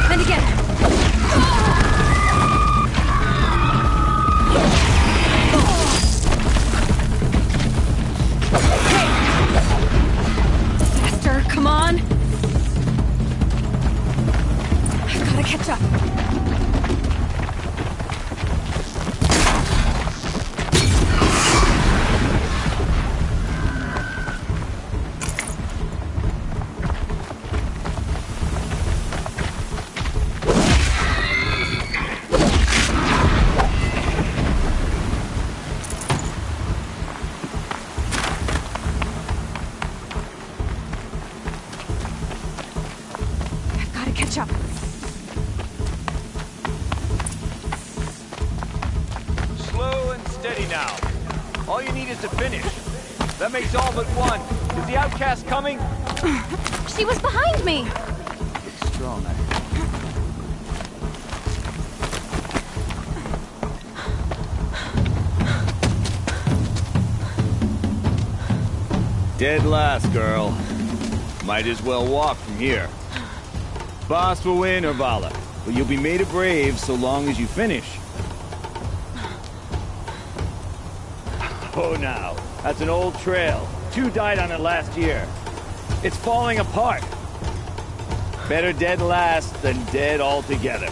And again. Faster, come on. I've gotta catch up. Catch up. Slow and steady now. All you need is to finish. That makes all but one. Is the outcast coming? She was behind me. It's strong. Dead last, girl. Might as well walk from here. Boss will win or Vala, but you'll be made a brave so long as you finish. Oh, now, that's an old trail. 2 died on it last year. It's falling apart. Better dead last than dead altogether.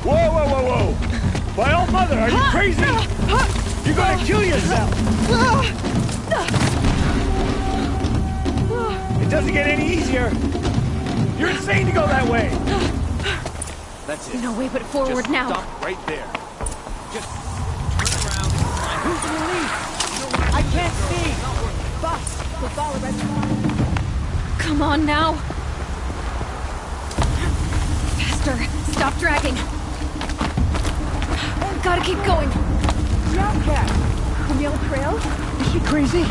Whoa, whoa, whoa, whoa! By all mother, are you crazy? You're gonna kill yourself! It doesn't get any easier. You're insane to go that way. That's it. No way but forward. Just now. Stop right there. Just turn around. Who's in the lead? I can't see. Boss, the follow right. Come on now. Faster. Stop dragging. Gotta keep going. The outcast. Camille Trail? Is she crazy?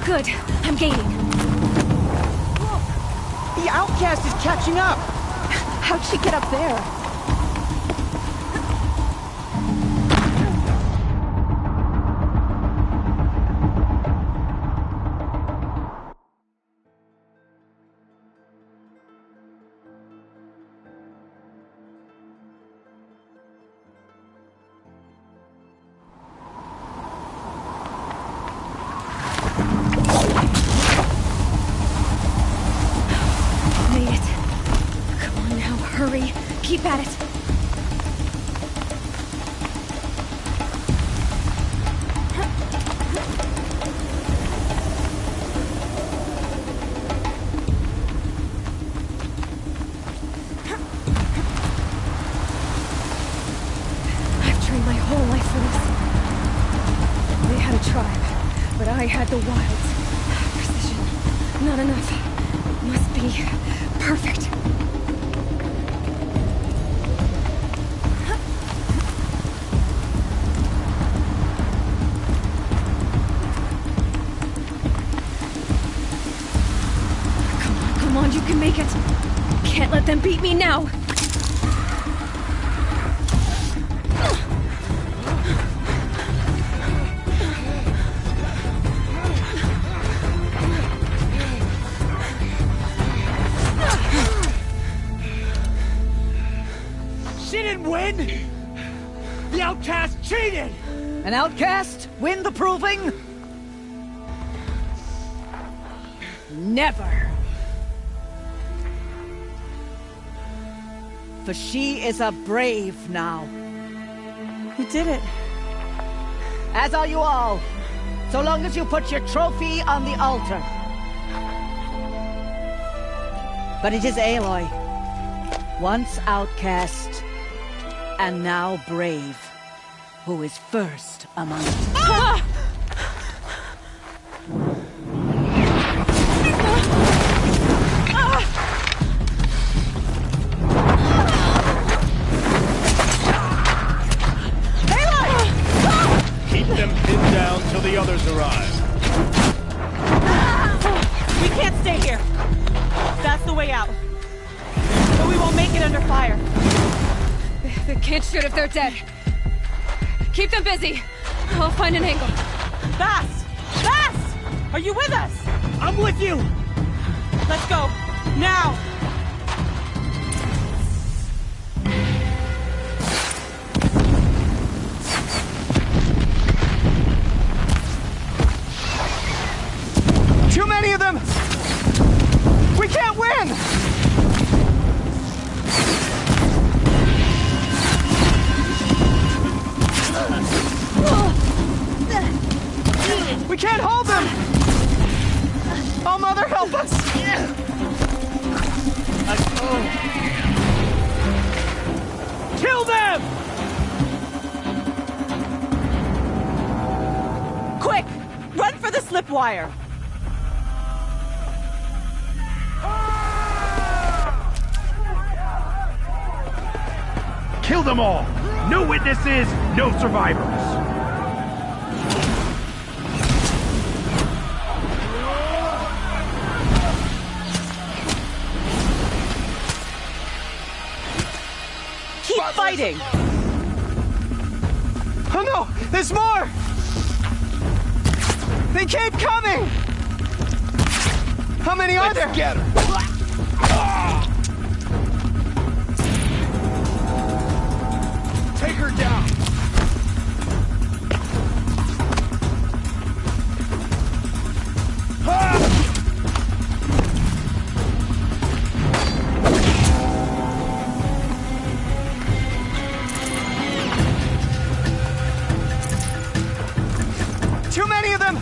Good. I'm gaining. Whoa. The outcast is catching up. How'd she get up there? Hurry! Keep at it! I've trained my whole life for this. They had a tribe, but I had the wilds. Precision. Not enough. Must be perfect. Come on, you can make it. Can't let them beat me now. She didn't win! The outcast cheated! An outcast win the proving? Never. For she is a brave now. You did it. As are you all. So long as you put your trophy on the altar. But it is Aloy, once outcast, and now brave, who is first among us. Ah! Keep them pinned down till the others arrive. We can't stay here. That's the way out. But we won't make it under fire. They can't shoot if they're dead. Keep them busy. I'll find an angle. Bass! Bass! Are you with us? I'm with you! Let's go. Now! Too many of them! We can't win! We can't hold them! Oh, Mother, help us! Kill them! Quick! Run for the slipwire! Kill them all! No witnesses, no survivors! Keep fighting! Oh no! There's more! They keep coming! How many are there? Let's get her! Take her down! Too many of them!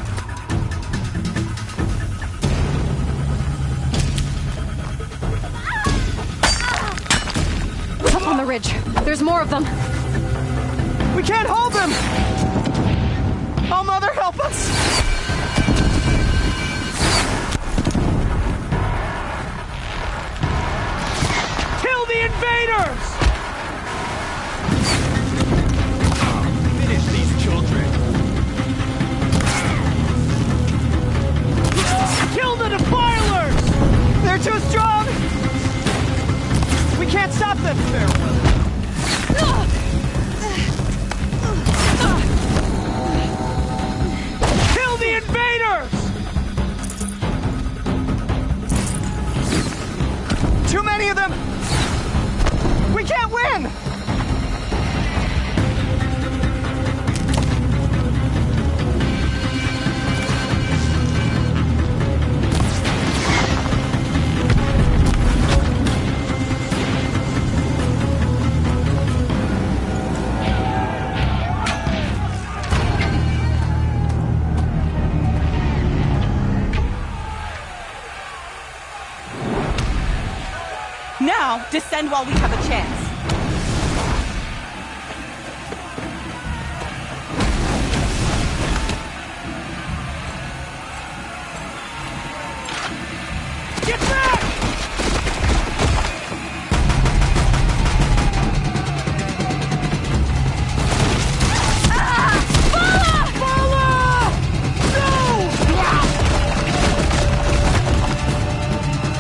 Up on the ridge. There's more of them. We can't hold them! Oh, Mother, help us! Kill the invaders! Finish these children! Kill the defilers! They're too strong! We can't stop them! Kill the invaders! Too many of them! We can't win! Now, descend while we have a chance. Get back!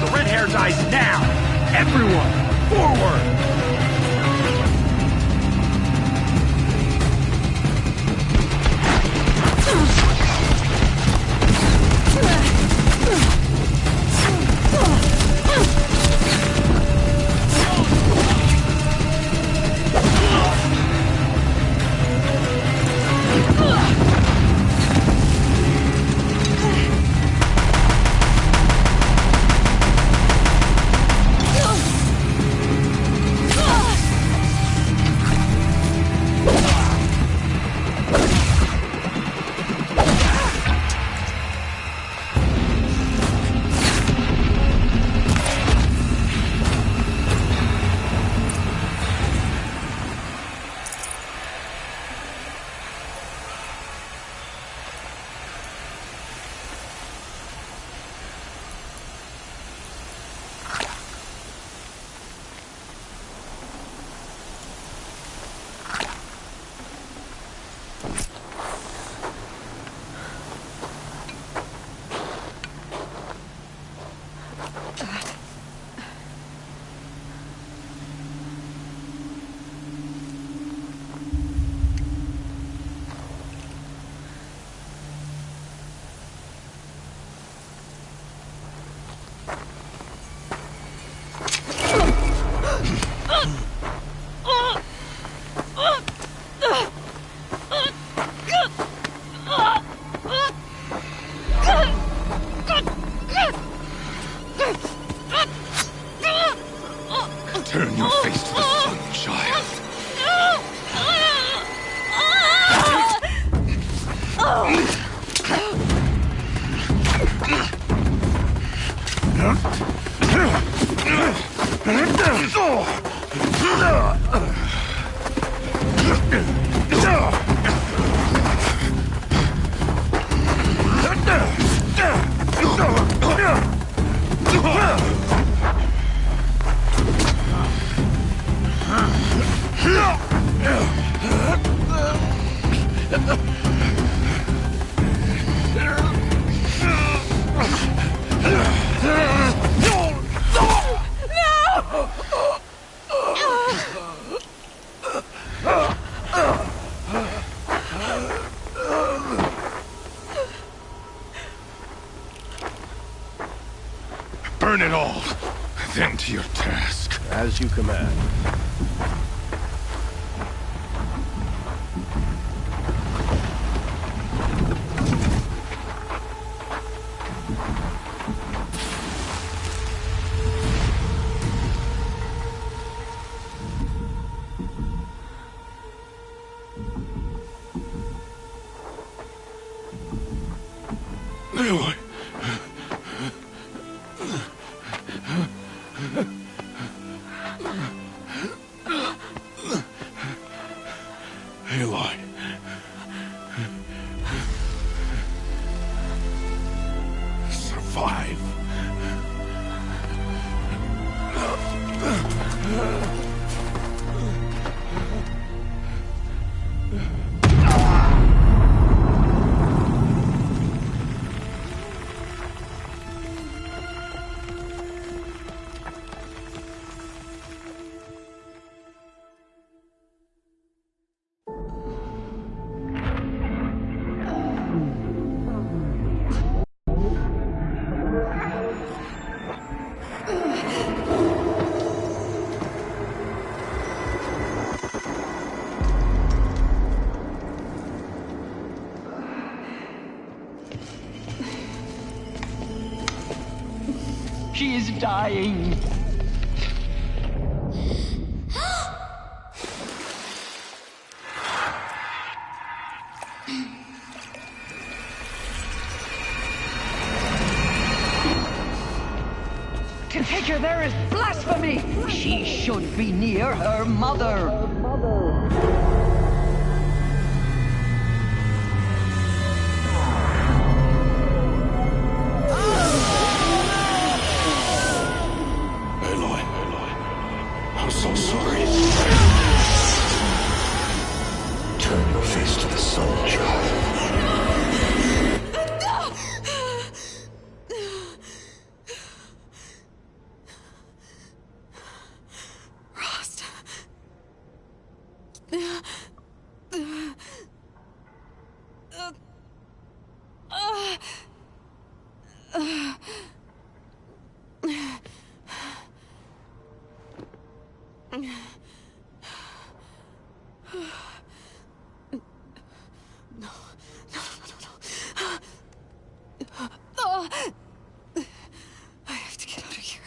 The red hair dies now! Everyone, forward! Turn your face to the sun, child. Burn it all, then to your task. As you command. Aloy. Aloy. Survive. She is dying. To take her there is blasphemy. She should be near her mother. I'm so sorry. Turn your face to the sun, child. Rost. I have to get out of here.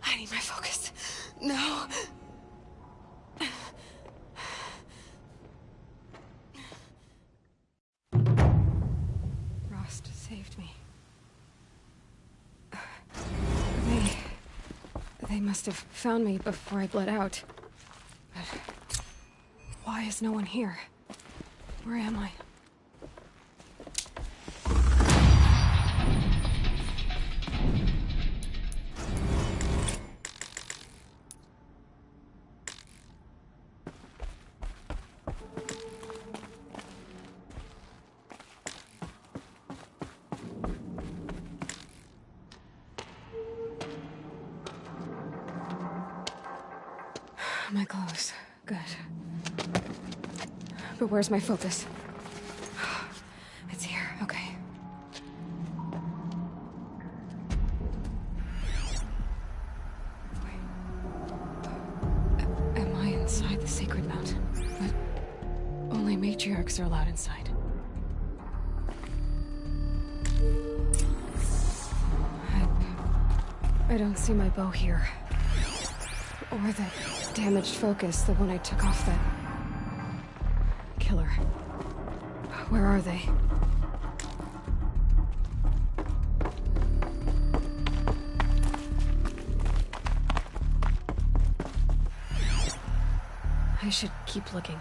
I need my focus. No. Rost saved me. They must have found me before I bled out. But why is no one here? Where am I? My clothes. Good. But where's my focus? It's here. Okay. Wait. Am I inside the sacred mountain? But only matriarchs are allowed inside. I don't see my bow here. Or the damaged focus, the one I took off that killer. Where are they? I should keep looking.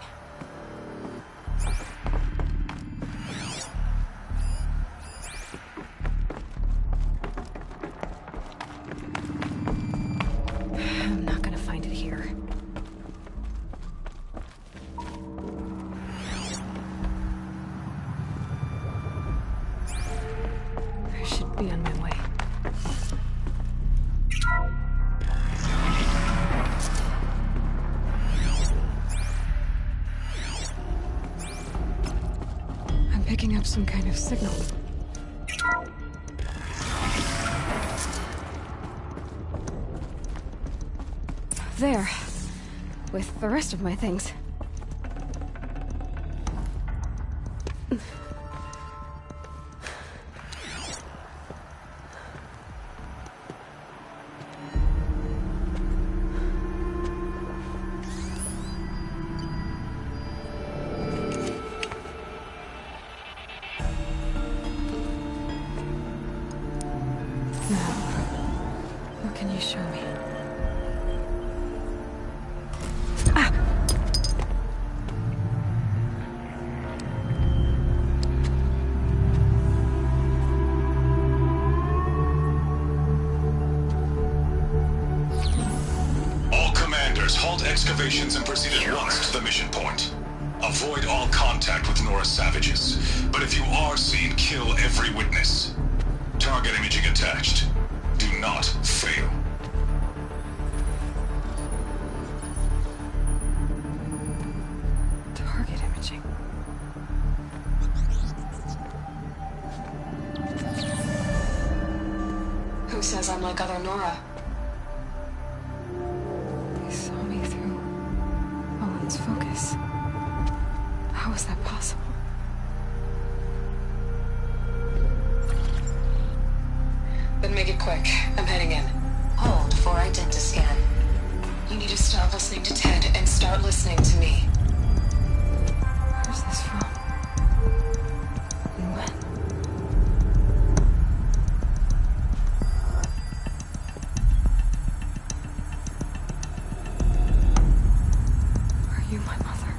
I'm not gonna find it here. I should be on my way. I'm picking up some kind of signal. There. With the rest of my things. Now, what can you show me? Halt excavations and proceed at once to the mission point. Avoid all contact with Nora savages, but if you are seen, kill every witness. Target imaging attached. Do not fail. Target imaging. Who says I'm like other Nora? Focus. How is that possible? Then make it quick. I'm heading in. Hold for identiscan. You need to stop listening to Ted and start listening to me. Where's this from? And when? You, my mother.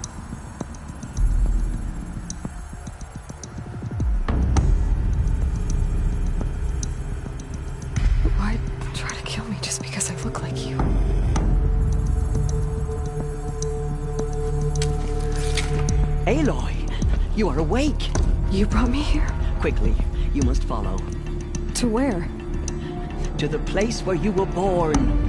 Why try to kill me just because I look like you? Aloy, you are awake. You brought me here? Quickly, you must follow. To where? To the place where you were born.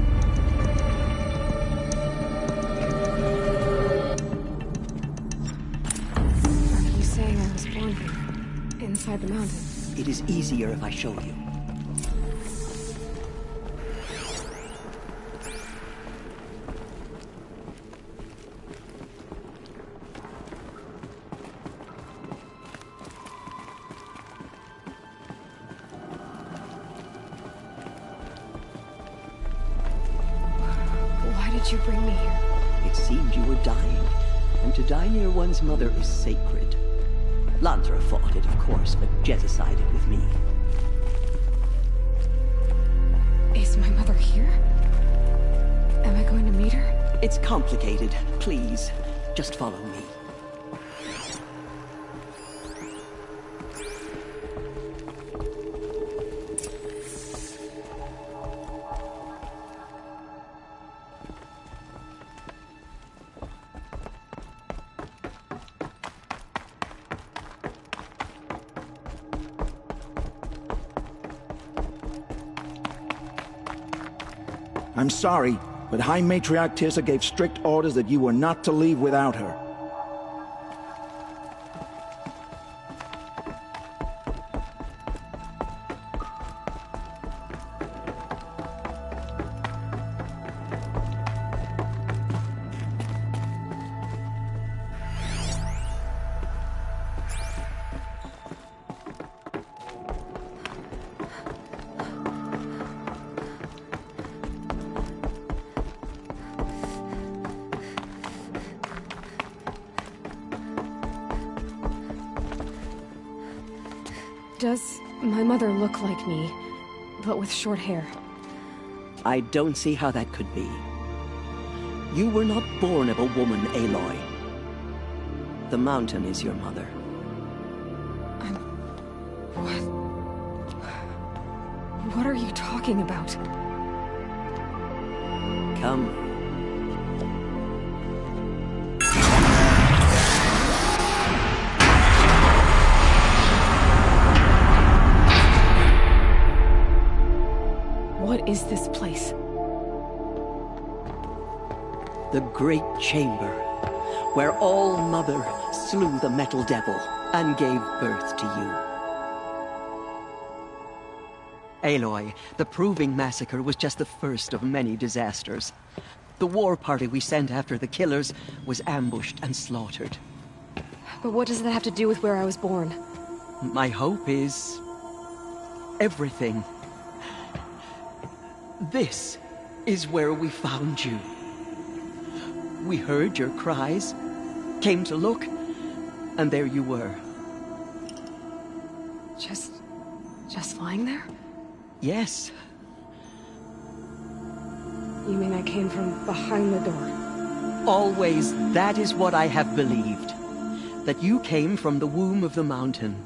Inside the mountain. It is easier if I show you. Why did you bring me here? It seemed you were dying, and to die near one's mother is sacred. Lantra fought it, of course, but Jezza-sided with me. Is my mother here? Am I going to meet her? It's complicated. Please, just follow me. I'm sorry, but High Matriarch Tirsa gave strict orders that you were not to leave without her. Does my mother look like me, but with short hair? I don't see how that could be. You were not born of a woman, Aloy. The mountain is your mother. What are you talking about? Come. What is this place? The Great Chamber, where All-Mother slew the Metal Devil and gave birth to you. Aloy, the Proving Massacre was just the first of many disasters. The war party we sent after the killers was ambushed and slaughtered. But what does that have to do with where I was born? My hope is... everything. This is where we found you. We heard your cries, came to look, and there you were. Just lying there? Yes. You mean I came from behind the door? Always, that is what I have believed. That you came from the womb of the mountain.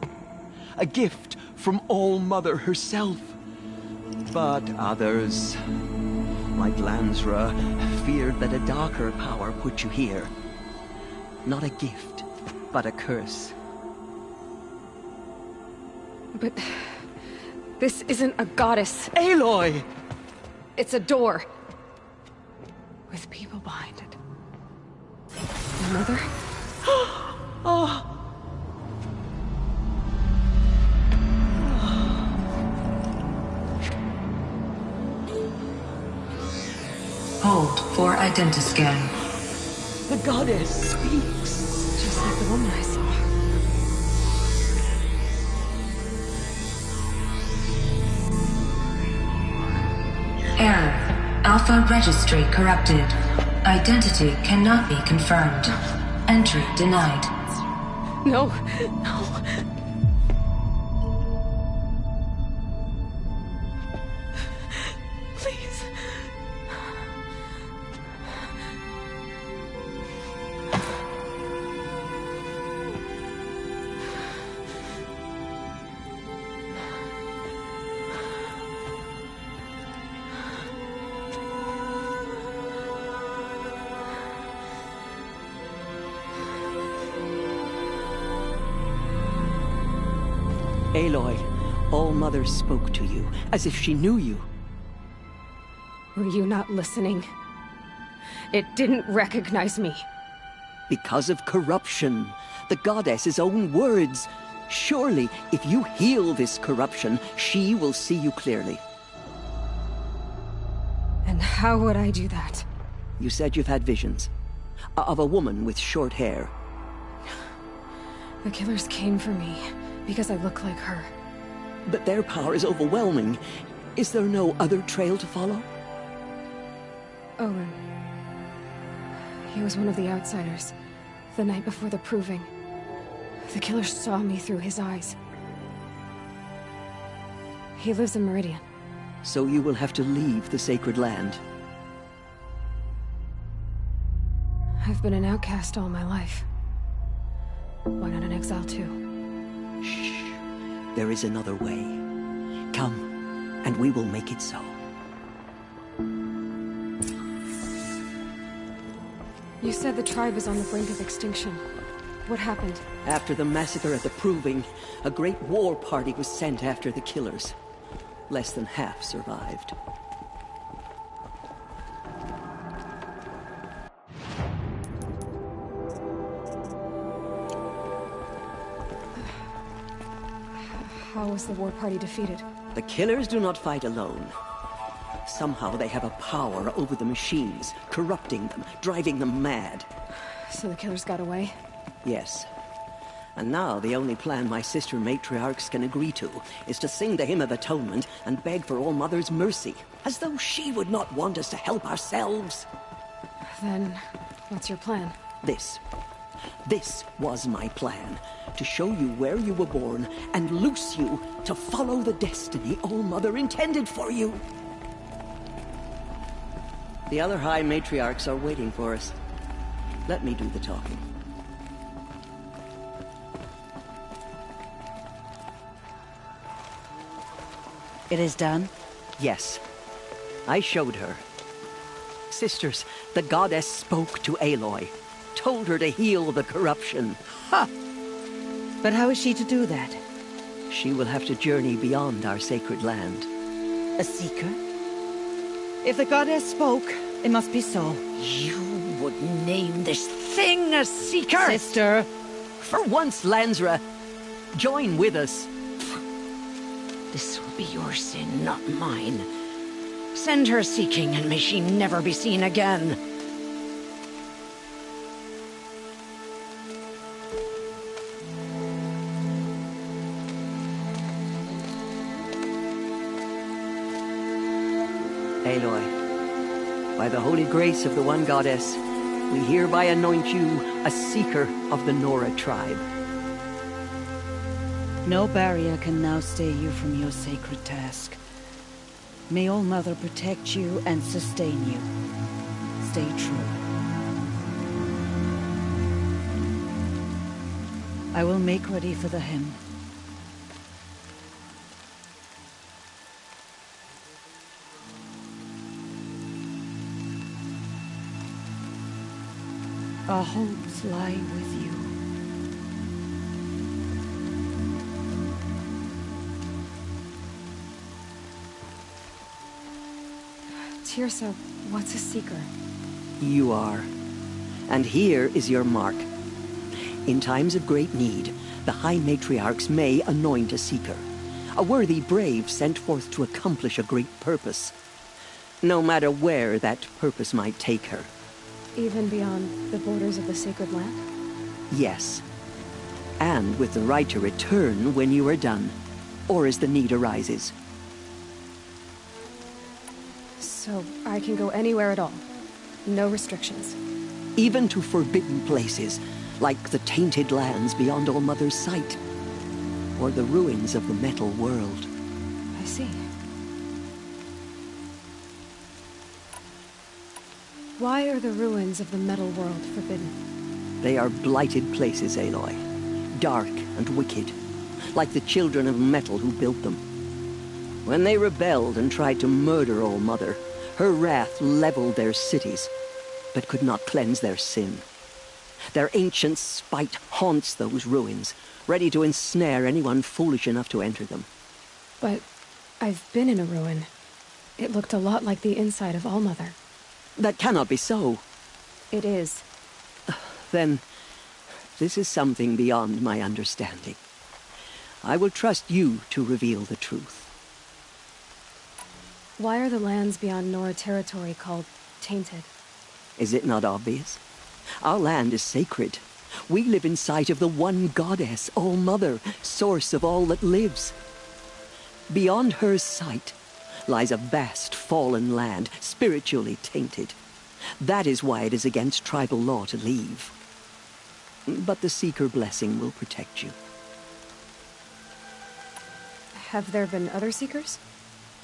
A gift from All-Mother herself. But others, like Lansra, feared that a darker power put you here. Not a gift, but a curse. But... this isn't a goddess. Aloy! It's a door. With people behind it. My mother? Oh! Hold for identiscan. The goddess speaks. Just like the woman I saw. Error. Alpha registry corrupted. Identity cannot be confirmed. Entry denied. No, no. Please. Aloy, All-Mother spoke to you, as if she knew you. Were you not listening? It didn't recognize me. Because of corruption. The goddess's own words. Surely, if you heal this corruption, she will see you clearly. And how would I do that? You said you've had visions. Of a woman with short hair. The killers came for me. Because I look like her. But their power is overwhelming. Is there no other trail to follow? Owen. He was one of the outsiders. The night before the Proving. The killers saw me through his eyes. He lives in Meridian. So you will have to leave the sacred land. I've been an outcast all my life. Why not an exile too? Shh. There is another way. Come, and we will make it so. You said the tribe is on the brink of extinction. What happened? After the massacre at the Proving, a great war party was sent after the killers. Less than half survived. How was the war party defeated? The killers do not fight alone. Somehow they have a power over the machines, corrupting them, driving them mad. So the killers got away? Yes. And now the only plan my sister matriarchs can agree to is to sing the Hymn of Atonement and beg for All-Mother's mercy, as though she would not want us to help ourselves. Then, what's your plan? This. This was my plan, to show you where you were born and loose you to follow the destiny All-Mother intended for you. The other High Matriarchs are waiting for us. Let me do the talking. It is done? Yes. I showed her. Sisters, the goddess spoke to Aloy. Told her to heal the corruption. Ha! But how is she to do that? She will have to journey beyond our sacred land. A seeker? If the goddess spoke, it must be so. You would name this thing a seeker? Sister! For once, Lansra, join with us. This will be your sin, not mine. Send her seeking, and may she never be seen again. Aloy, by the holy grace of the One Goddess, we hereby anoint you a seeker of the Nora tribe. No barrier can now stay you from your sacred task. May All-Mother protect you and sustain you. Stay true. I will make ready for the hymn. Our hopes lie with you. Tirsa, what's a seeker? You are. And here is your mark. In times of great need, the High Matriarchs may anoint a seeker. A worthy brave sent forth to accomplish a great purpose. No matter where that purpose might take her. Even beyond the borders of the sacred land? Yes. And with the right to return when you are done, or as the need arises. So I can go anywhere at all? No restrictions? Even to forbidden places, like the tainted lands beyond All-Mother's sight. Or the ruins of the metal world. I see. Why are the ruins of the metal world forbidden? They are blighted places, Aloy. Dark and wicked. Like the children of metal who built them. When they rebelled and tried to murder All-Mother, her wrath leveled their cities, but could not cleanse their sin. Their ancient spite haunts those ruins, ready to ensnare anyone foolish enough to enter them. But I've been in a ruin. It looked a lot like the inside of All-Mother. That cannot be so. It is. Then, this is something beyond my understanding. I will trust you to reveal the truth. Why are the lands beyond Nora territory called tainted? Is it not obvious? Our land is sacred. We live in sight of the one goddess, All-Mother, source of all that lives. Beyond her sight lies a vast fallen land, spiritually tainted. That is why it is against tribal law to leave. But the Seeker blessing will protect you. Have there been other Seekers?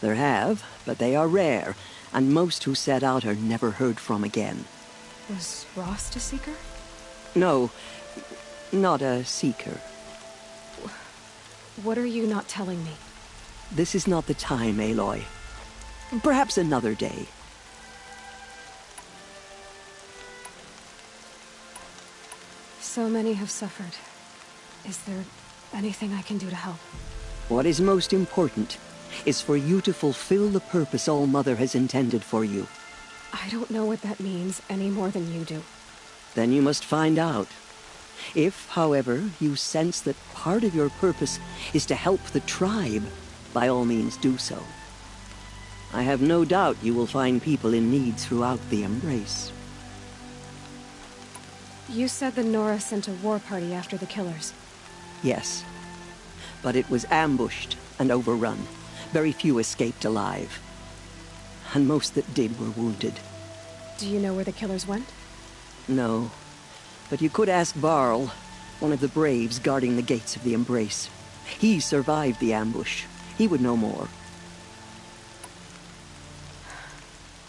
There have, but they are rare, and most who set out are never heard from again. Was Rost a Seeker? No, not a Seeker. What are you not telling me? This is not the time, Aloy. Perhaps another day. So many have suffered. Is there anything I can do to help? What is most important is for you to fulfill the purpose All-Mother has intended for you. I don't know what that means any more than you do. Then you must find out. If, however, you sense that part of your purpose is to help the tribe, by all means do so. I have no doubt you will find people in need throughout the Embrace. You said the Nora sent a war party after the killers. Yes. But it was ambushed and overrun. Very few escaped alive. And most that did were wounded. Do you know where the killers went? No. But you could ask Varl, one of the braves guarding the gates of the Embrace. He survived the ambush. He would know more.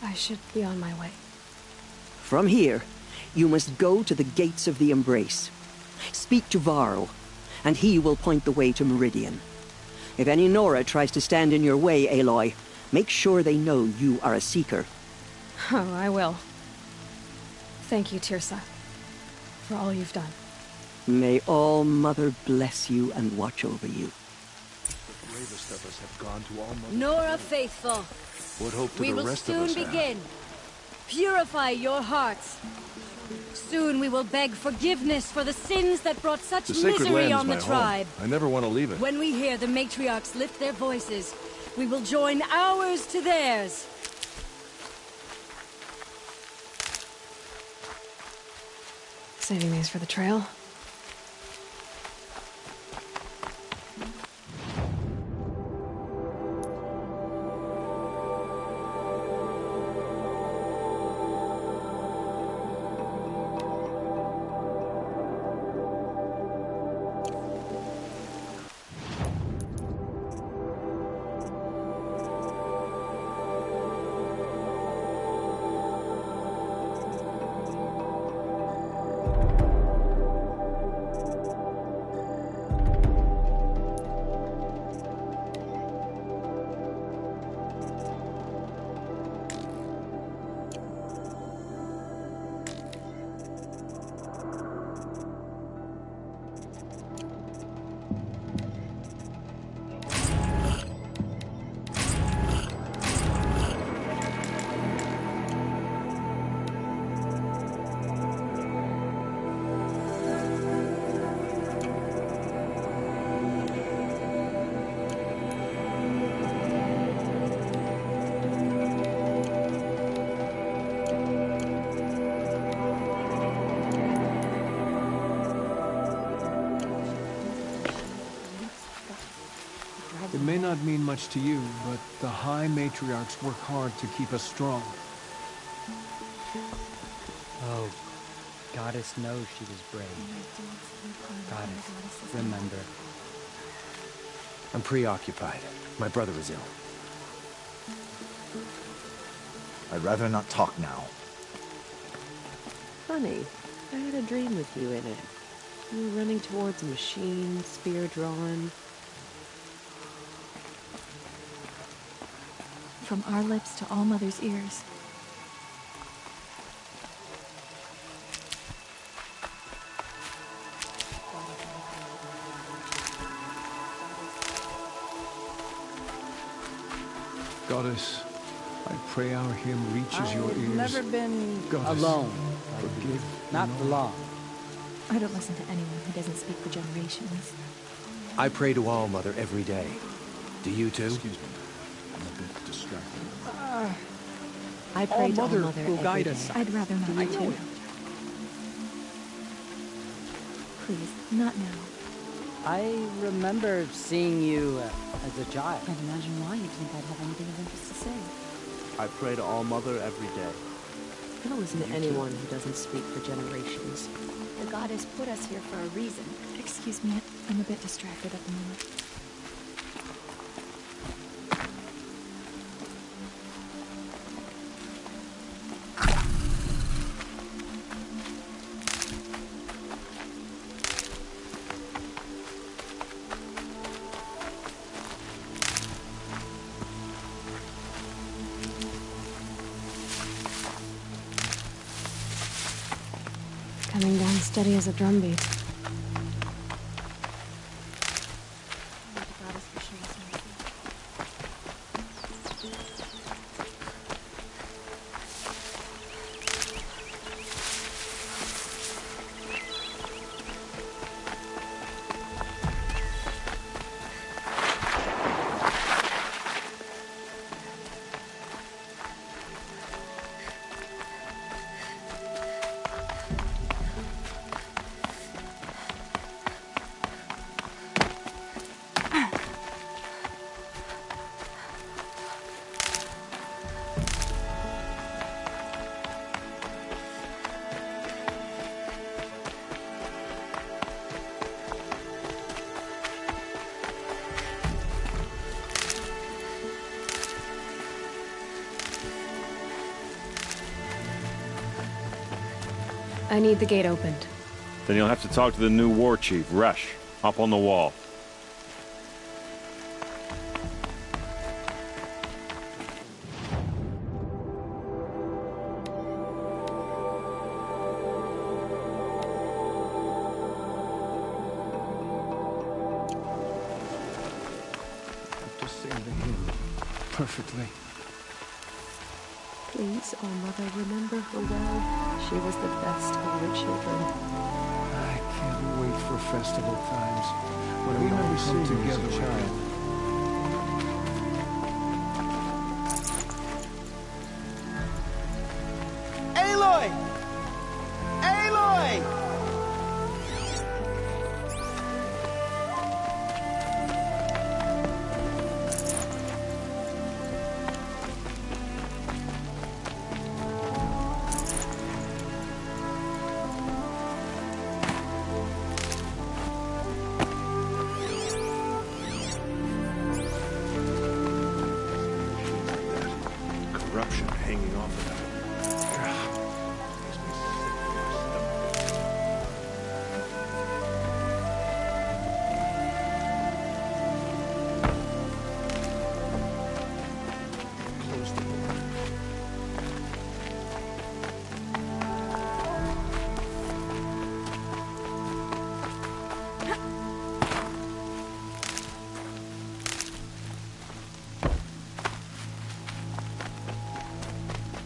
I should be on my way. From here, you must go to the gates of the Embrace. Speak to Varl, and he will point the way to Meridian. If any Nora tries to stand in your way, Aloy, make sure they know you are a Seeker. Oh, I will. Thank you, Tirsa, for all you've done. May All Mother bless you and watch over you. The bravest of us have gone to All Mother. Nora faithful, What hope do we the will rest of soon us have? begin. Purify your hearts. Soon we will beg forgiveness for the sins that brought such The sacred misery land is on the my tribe. home. I never want to leave it. When we hear the matriarchs lift their voices, we will join ours to theirs. Saving these for the trail. It may not mean much to you, but the High Matriarchs work hard to keep us strong. Oh, Goddess knows she was brave. Goddess, remember. I'm preoccupied. My brother is ill. I'd rather not talk now. Funny. I had a dream with you in it. You were running towards a machine, spear drawn. From our lips to All Mother's ears. Goddess, I pray our hymn reaches your ears. I've never been Goddess, alone. forgive Not for long. I don't listen to anyone who doesn't speak for generations. I pray to All Mother every day. Do you too? Excuse me. I'm a bit distracted. I pray to All Mother Mother will every guide day. us. I'd rather not. I know it. Please, not now. I remember seeing you as a child. Can't imagine why you'd think I'd have anything of interest to say. I pray to All Mother every day. I don't listen to anyone who doesn't speak for generations. The goddess put us here for a reason. Excuse me, I'm a bit distracted at the moment. Coming down steady as a drumbeat. I need the gate opened. Then you'll have to talk to the new war chief, Resh, up on the wall. To sing the hymn perfectly. Please, oh Mother, remember her well. She was the best of your children. I can't wait for festival times when we all come together again. Aloy! Aloy! Corruption hanging off of that.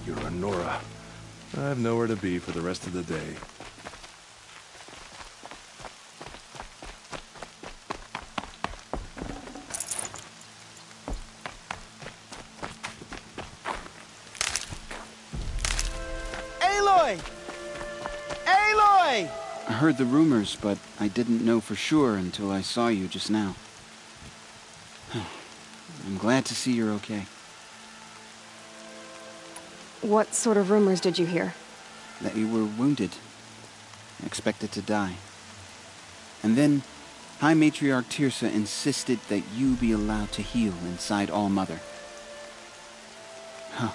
You're Nora. I have nowhere to be for the rest of the day. Aloy! Aloy! I heard the rumors, but I didn't know for sure until I saw you just now. I'm glad to see you're okay. What sort of rumors did you hear? That you were wounded, expected to die. And then, High Matriarch Tirsa insisted that you be allowed to heal inside All-Mother. Huh.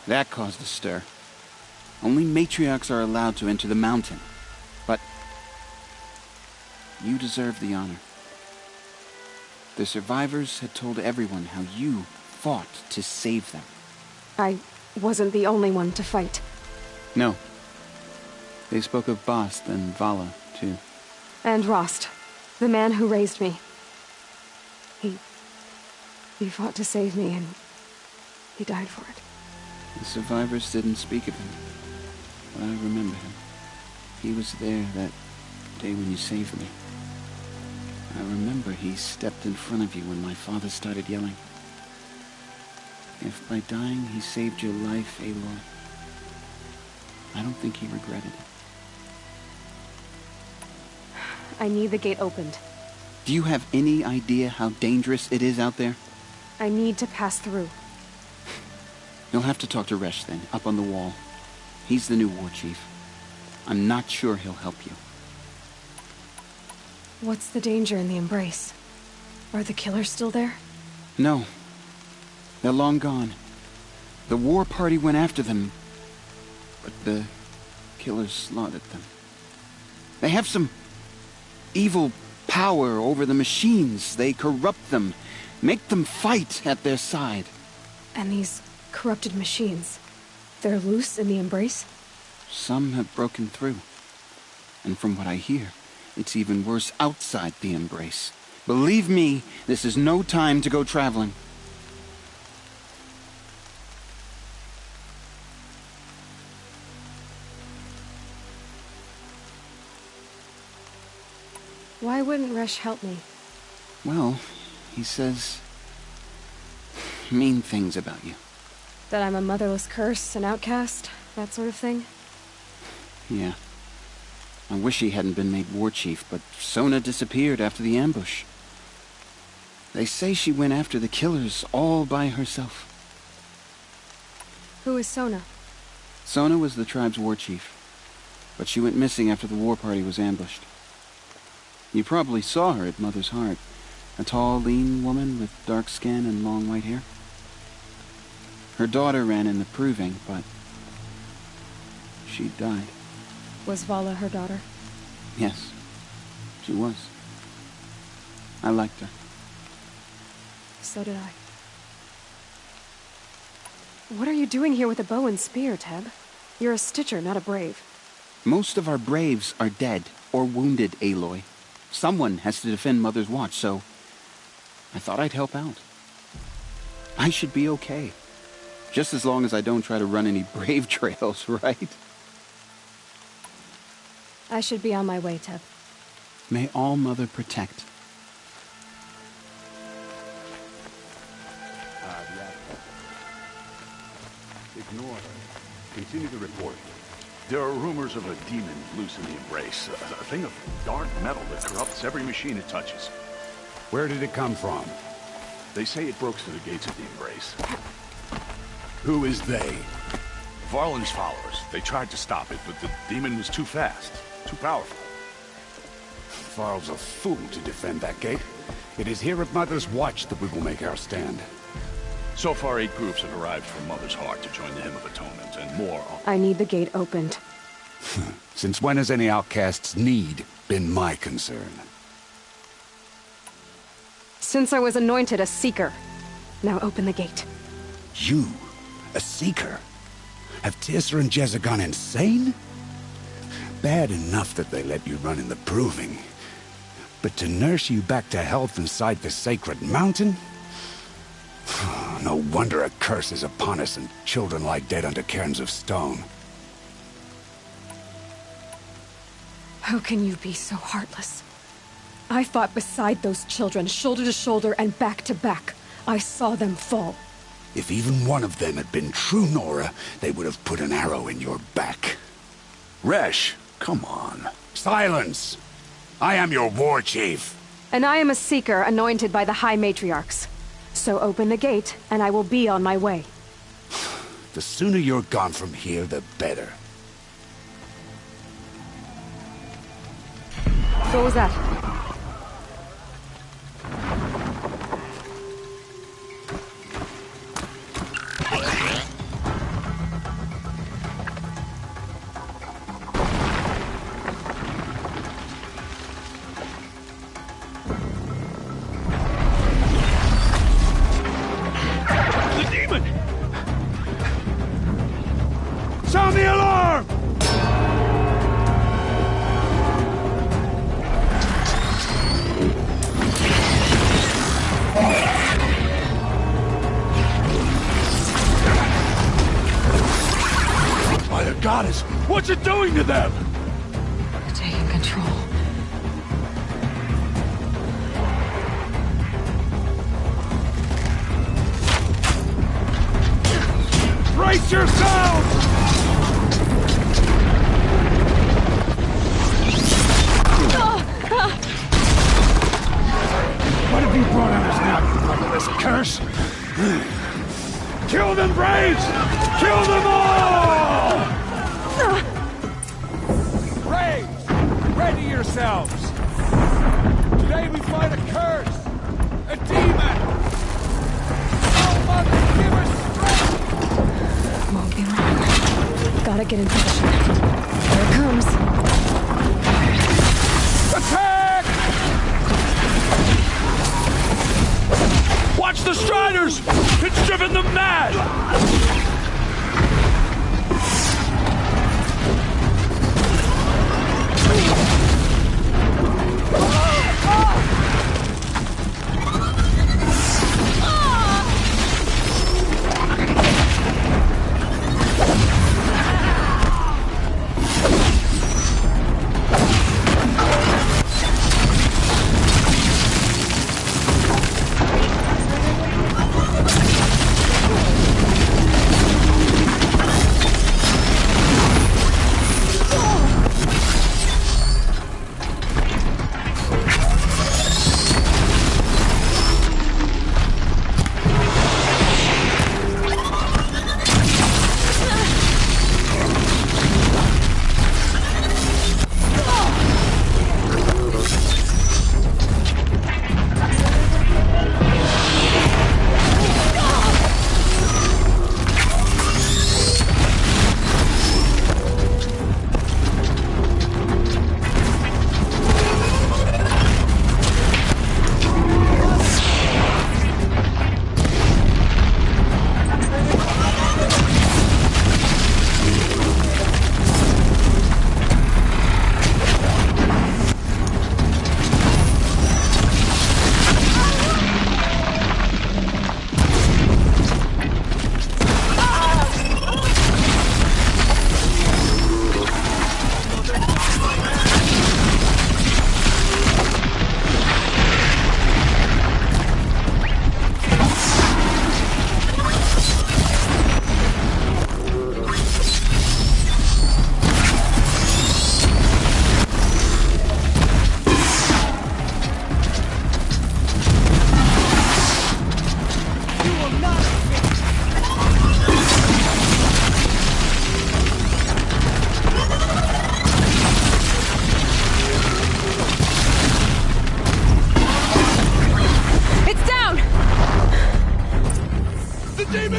That caused a stir. Only matriarchs are allowed to enter the mountain. But you deserve the honor. The survivors had told everyone how you fought to save them. I wasn't the only one to fight. No. They spoke of Bast and Vala, too. And Rost, the man who raised me. He fought to save me, and he died for it. The survivors didn't speak of him, but I remember him. He was there that day when you saved me. I remember he stepped in front of you when my father started yelling. If by dying he saved your life, Aloy, I don't think he regretted it. I need the gate opened. Do you have any idea how dangerous it is out there? I need to pass through. You'll have to talk to Resh then, up on the wall. He's the new war chief. I'm not sure he'll help you. What's the danger in the embrace? Are the killers still there? No. They're long gone. The war party went after them, but the killers slaughtered them. They have some evil power over the machines. They corrupt them, make them fight at their side. And these corrupted machines, they're loose in the embrace? Some have broken through. And from what I hear, it's even worse outside the embrace. Believe me, this is no time to go traveling. Why wouldn't Resh help me? Well, he says mean things about you. That I'm a motherless curse, an outcast, that sort of thing? Yeah. I wish he hadn't been made war chief, but Sona disappeared after the ambush. They say she went after the killers all by herself. Who is Sona? Sona was the tribe's war chief, but she went missing after the war party was ambushed. You probably saw her at Mother's Heart. A tall, lean woman with dark skin and long white hair. Her daughter ran in the proving, but she died. Was Vala her daughter? Yes, she was. I liked her. So did I. What are you doing here with a bow and spear, Teb? You're a Stitcher, not a Brave. Most of our Braves are dead or wounded, Aloy. Someone has to defend Mother's Watch, so I thought I'd help out. I should be okay. Just as long as I don't try to run any Brave trails, right? I should be on my way, Teb. May All Mother protect. Ignore her. Continue the report. There are rumors of a demon loose in the Embrace. A thing of dark metal that corrupts every machine it touches. Where did it come from? They say it broke through the gates of the Embrace. Who is they? Varlin's followers. They tried to stop it, but the demon was too fast. Too powerful. Varl's a fool to defend that gate. It is here at Mother's Watch that we will make our stand. So far, 8 groups have arrived from Mother's Heart to join the Hymn of Atonement, and more are... I need the gate opened. Since when has any outcast's need been my concern? Since I was anointed a Seeker. Now open the gate. You? A Seeker? Have Teersa and Jezza gone insane? Bad enough that they let you run in the Proving. But to nurse you back to health inside the Sacred Mountain? No wonder a curse is upon us and children lie dead under cairns of stone. How can you be so heartless? I fought beside those children, shoulder to shoulder and back to back. I saw them fall. If even one of them had been true Nora, they would have put an arrow in your back. Resh, come on. Silence! I am your war chief. And I am a Seeker anointed by the High Matriarchs. So open the gate, and I will be on my way. The sooner you're gone from here, the better. What was that? Sound the alarm! By the goddess, what's it doing to them? Taking control. Brace yourselves! What have you brought on us now, you motherless curse? Kill them, Braves! Kill them all! Braves, ready yourselves! Today we fight a curse! A demon! Oh, Mother, give us strength! Won't be long. Gotta get in position. Here it comes. Attack! Watch the Striders! It's driven them mad!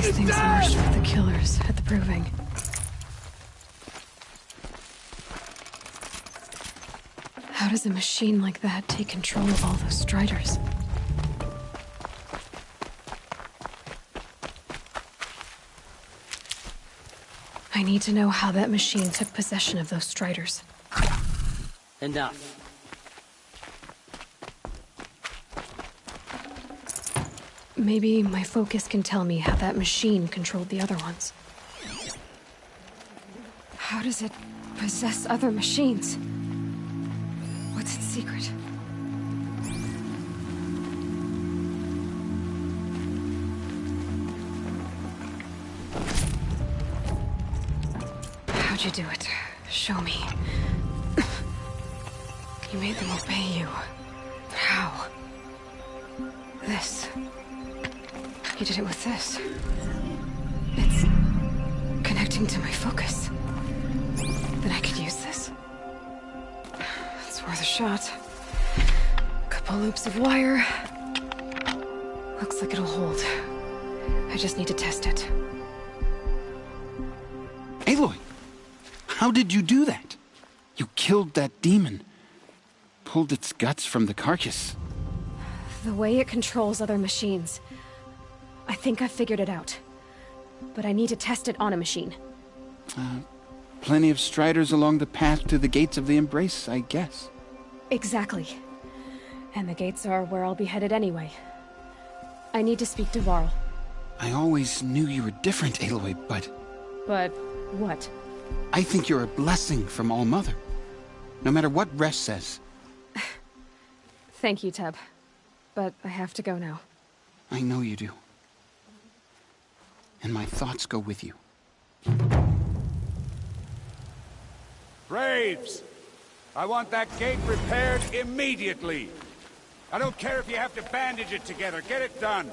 These things marched with the killers at the proving. How does a machine like that take control of all those striders? I need to know how that machine took possession of those striders. Enough. Maybe my focus can tell me how that machine controlled the other ones. How does it possess other machines? What's its secret? How'd you do it? Show me. You made them obey you. But how? This. You did it with this. It's connecting to my focus. Then I could use this. It's worth a shot. Couple loops of wire. Looks like it'll hold. I just need to test it. Aloy! How did you do that? You killed that demon. Pulled its guts from the carcass. The way it controls other machines. I think I figured it out. But I need to test it on a machine. Plenty of striders along the path to the gates of the Embrace, I guess. Exactly. And the gates are where I'll be headed anyway. I need to speak to Varl. I always knew you were different, Aloy, but... But what? I think you're a blessing from All-Mother. No matter what Resh says. Thank you, Teb. But I have to go now. I know you do. And my thoughts go with you. Braves! I want that gate repaired immediately. I don't care if you have to bandage it together. Get it done.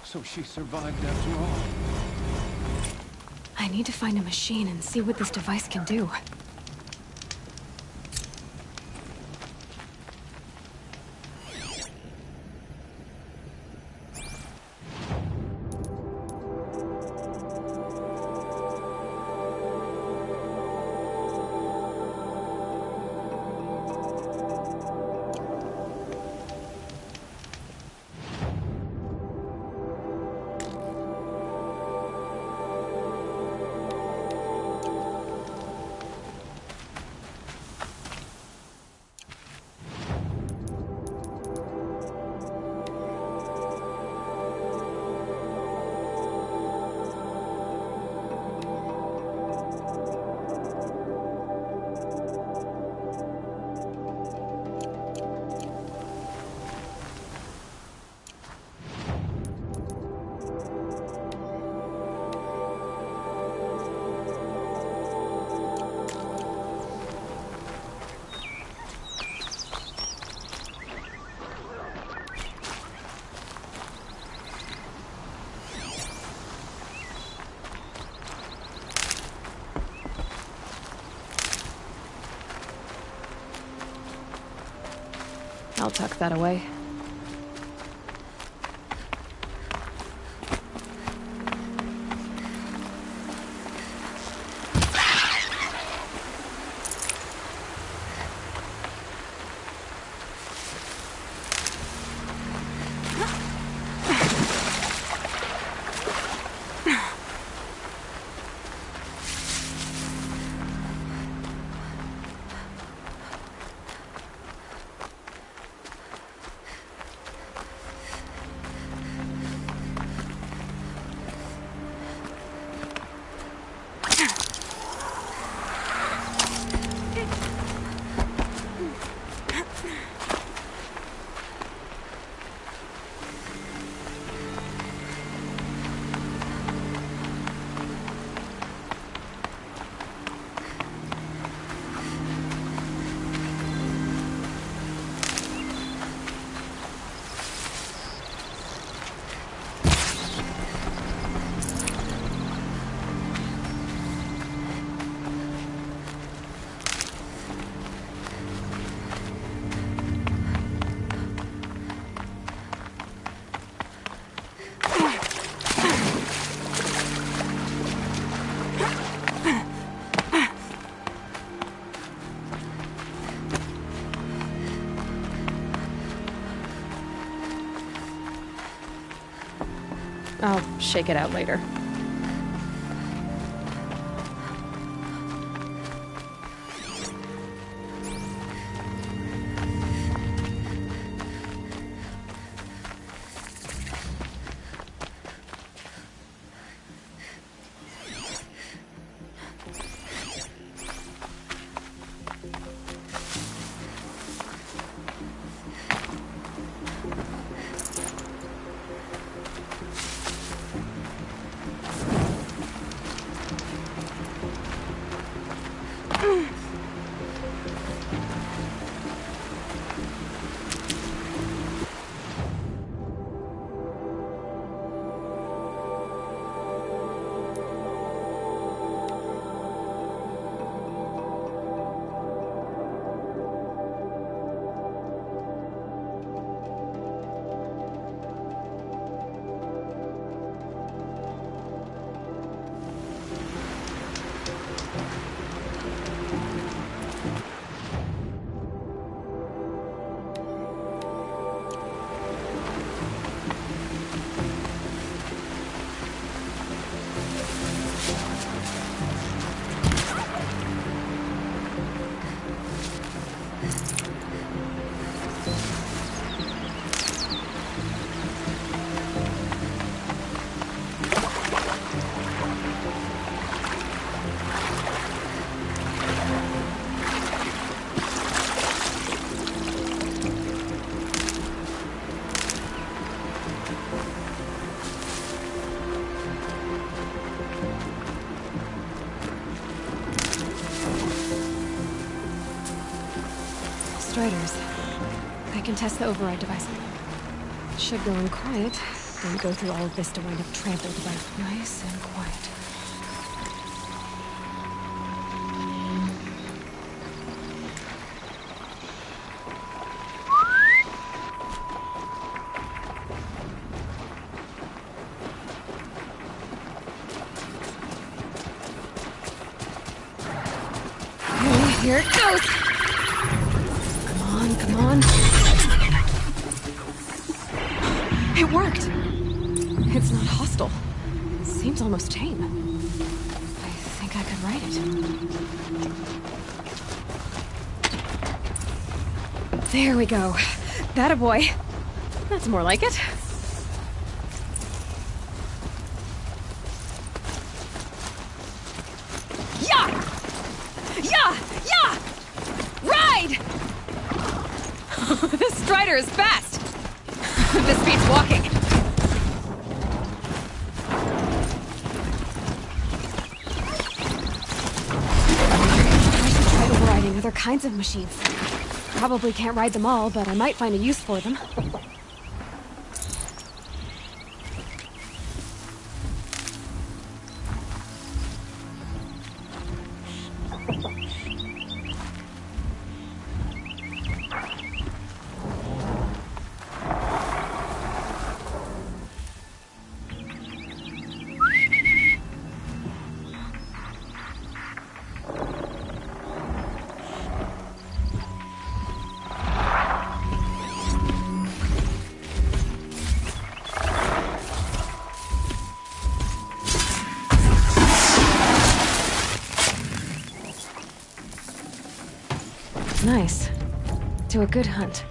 So she survived after all. I need to find a machine and see what this device can do. I'll tuck that away. I'll shake it out later. Striders. I can test the override device. Should go in quiet. Don't go through all of this to wind up trampled by nice and quiet. Okay, here it goes! Come on. It worked! It's not hostile. Seems almost tame. I think I could ride it. There we go. That a boy. That's more like it. Yeah! Yeah! Yeah! Ride! This Strider is fast! This beats walking. I should try overriding other kinds of machines. Probably can't ride them all, but I might find a use for them. Nice. To a good hunt.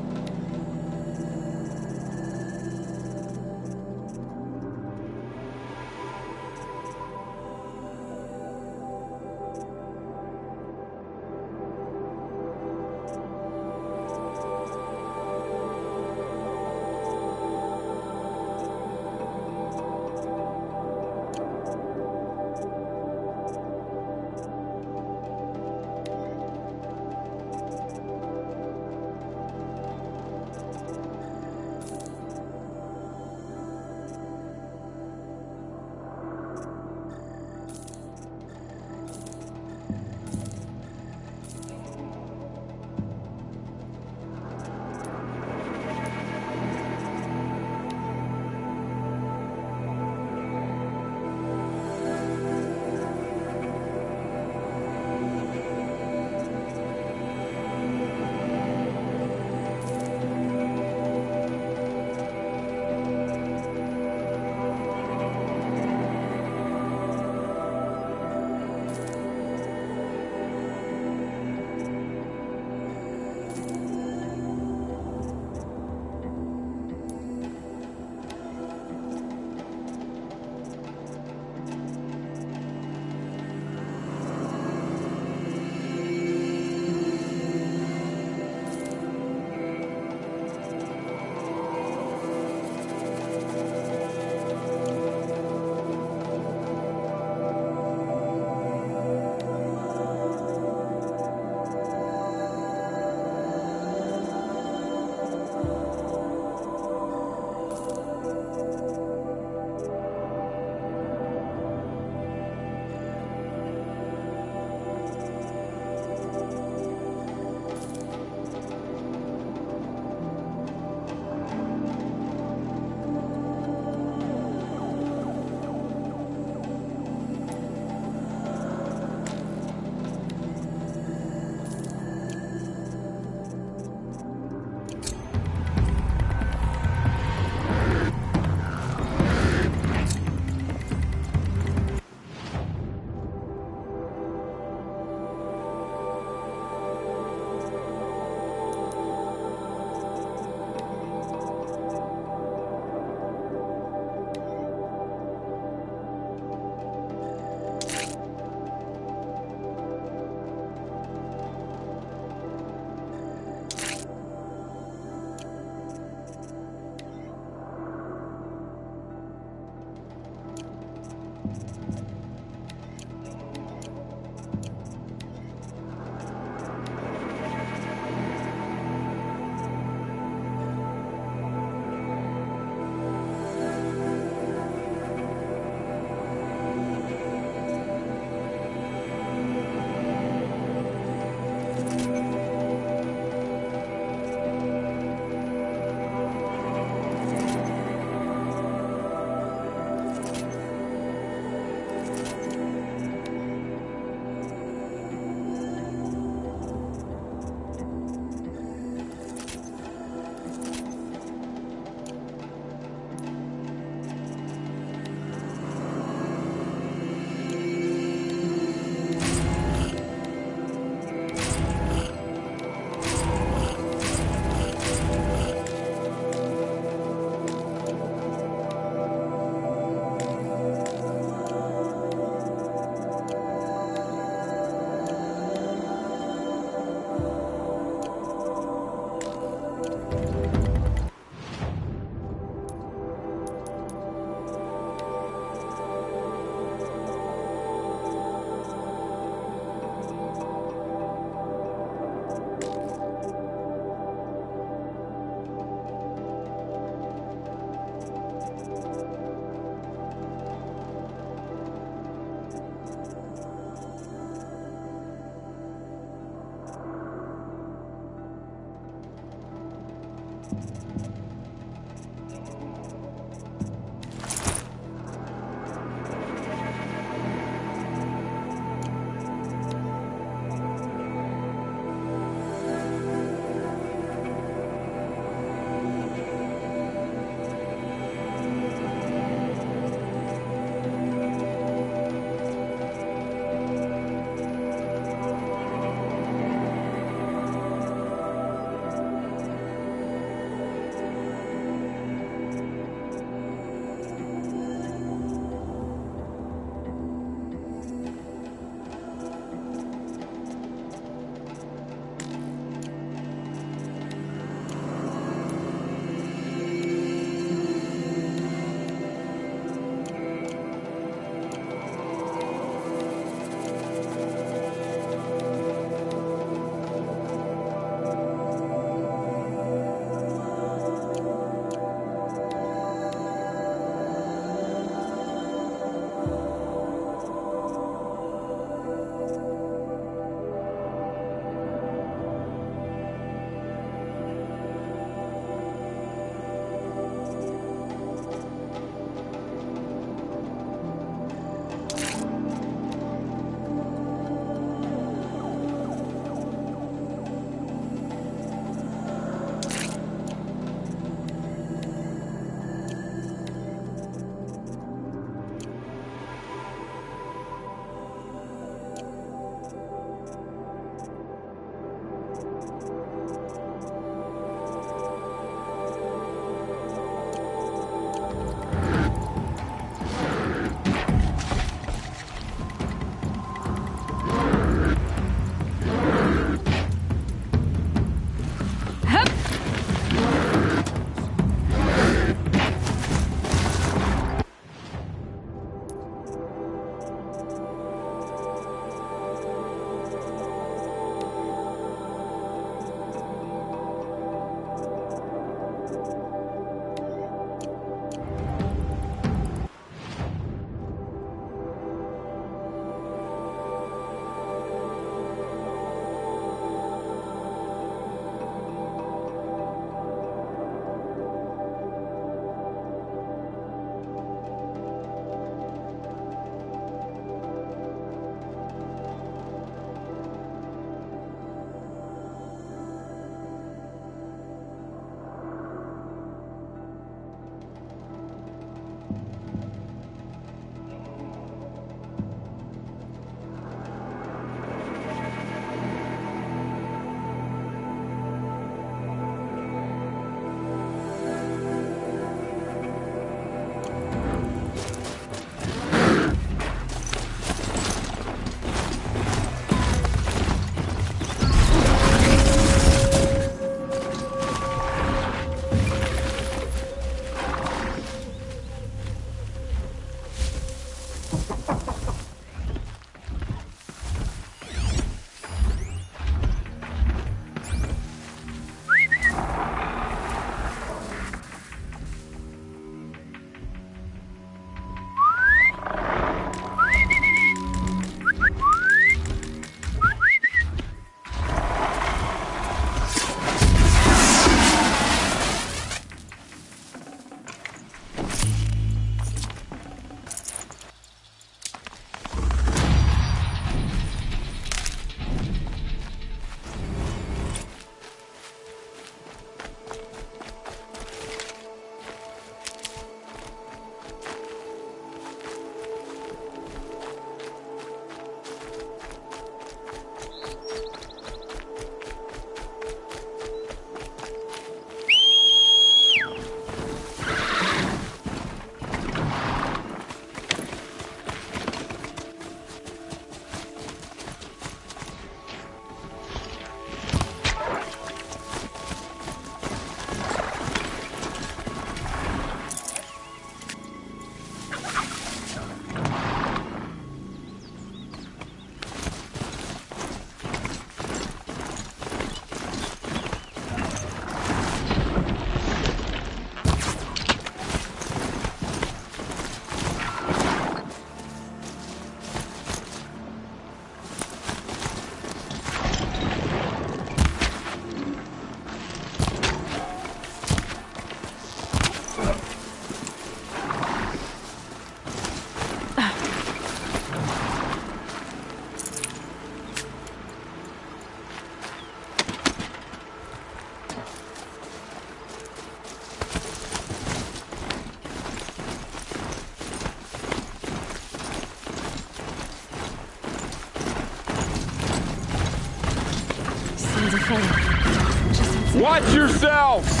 sounds of fighting. Just outside. Watch yourselves!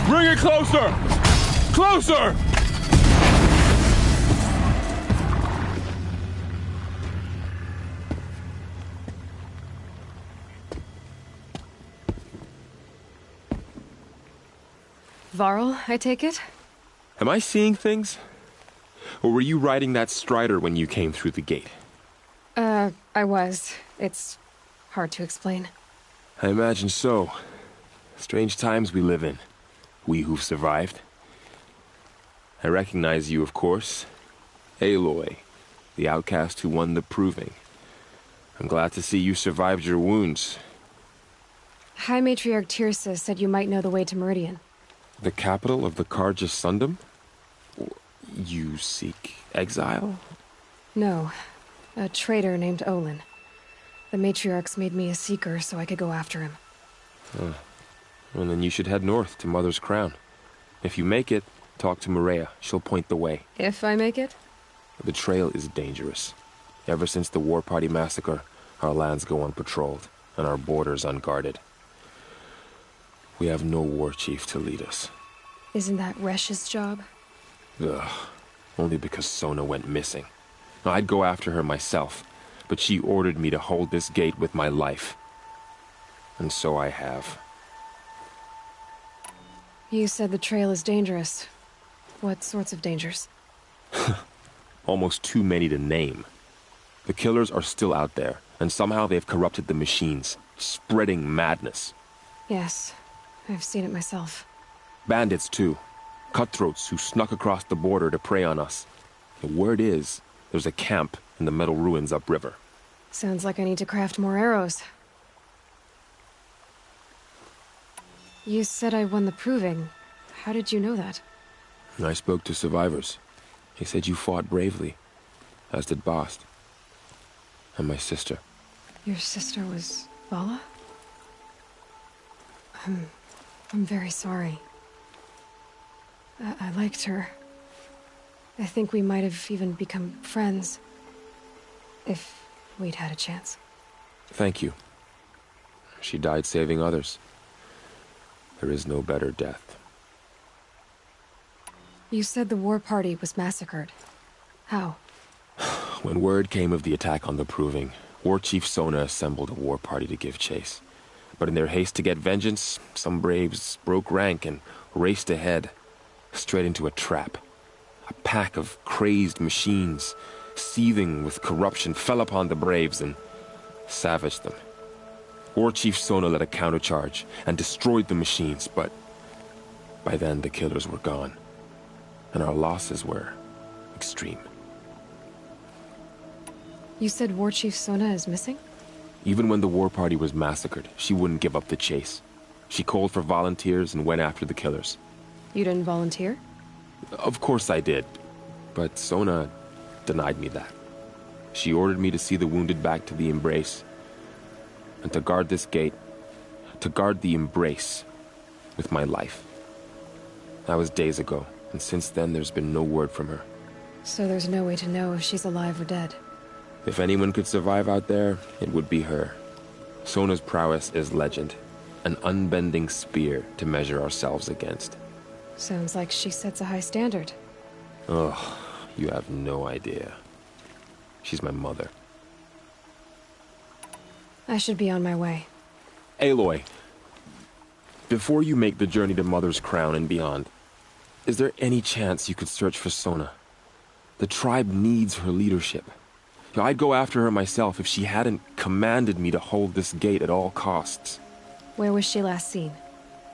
Bring it closer! Closer! Varl, I take it? Am I seeing things? Or were you riding that strider when you came through the gate? I was. It's hard to explain. I imagine so. Strange times we live in. We who've survived. I recognize you, of course. Aloy, the outcast who won the proving. I'm glad to see you survived your wounds. High Matriarch Tirsa said you might know the way to Meridian. The capital of the Carja Sundom? You seek exile? No. A traitor named Olin. The Matriarchs made me a seeker so I could go after him. Well, then you should head north to Mother's Crown. If you make it, talk to Maria. She'll point the way. If I make it? The trail is dangerous. Ever since the War Party massacre, our lands go unpatrolled, and our borders unguarded. We have no war chief to lead us. Isn't that Resh's job? Ugh. Only because Sona went missing. I'd go after her myself, but she ordered me to hold this gate with my life. And so I have. You said the trail is dangerous. What sorts of dangers? Almost too many to name. The killers are still out there, and somehow they've corrupted the machines, spreading madness. Yes, I've seen it myself. Bandits, too. Cutthroats who snuck across the border to prey on us. The word is, there's a camp in the metal ruins upriver. Sounds like I need to craft more arrows. You said I won the proving. How did you know that? I spoke to survivors. They said you fought bravely, as did Bast. And my sister. Your sister was Vala? I'm very sorry. I liked her. I think we might have even become friends. If we'd had a chance. Thank you. She died saving others. There is no better death. You said the war party was massacred. How? When word came of the attack on the Proving, War Chief Sona assembled a war party to give chase. But in their haste to get vengeance, some braves broke rank and raced ahead, straight into a trap. A pack of crazed machines, seething with corruption, fell upon the braves and savaged them. War Chief Sona led a countercharge and destroyed the machines, but by then the killers were gone, and our losses were extreme. You said War Chief Sona is missing? Even when the war party was massacred, she wouldn't give up the chase. She called for volunteers and went after the killers. You didn't volunteer? Of course I did, but Sona denied me that. She ordered me to see the wounded back to the Embrace, and to guard this gate, to guard the Embrace with my life. That was days ago, and since then there's been no word from her. So there's no way to know if she's alive or dead. If anyone could survive out there, it would be her. Sona's prowess is legend, an unbending spear to measure ourselves against. Sounds like she sets a high standard. Ugh, you have no idea. She's my mother. I should be on my way. Aloy, before you make the journey to Mother's Crown and beyond, is there any chance you could search for Sona? The tribe needs her leadership. I'd go after her myself if she hadn't commanded me to hold this gate at all costs. Where was she last seen?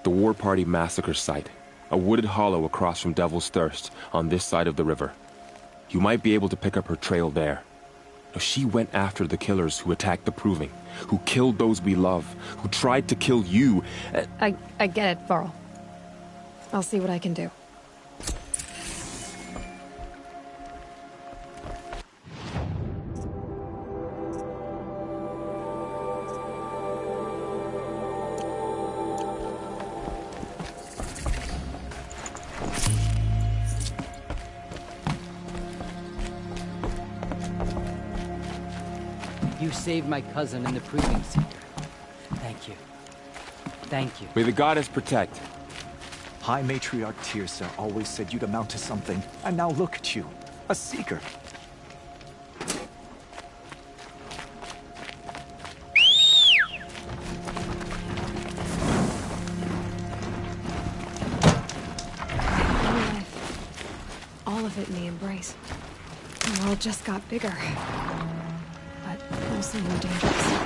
The War Party massacre site. A wooded hollow across from Devil's Thirst, on this side of the river. You might be able to pick up her trail there. She went after the killers who attacked the Proving, who killed those we love, who tried to kill you. I get it, Varl. I'll see what I can do. You saved my cousin in the Proving Center. Thank Thank you. Thank you. May the goddess protect. High Matriarch Tirsa always said you'd amount to something, and now look at you. A Seeker. All of it in the embrace. The world just got bigger. But mostly more dangerous.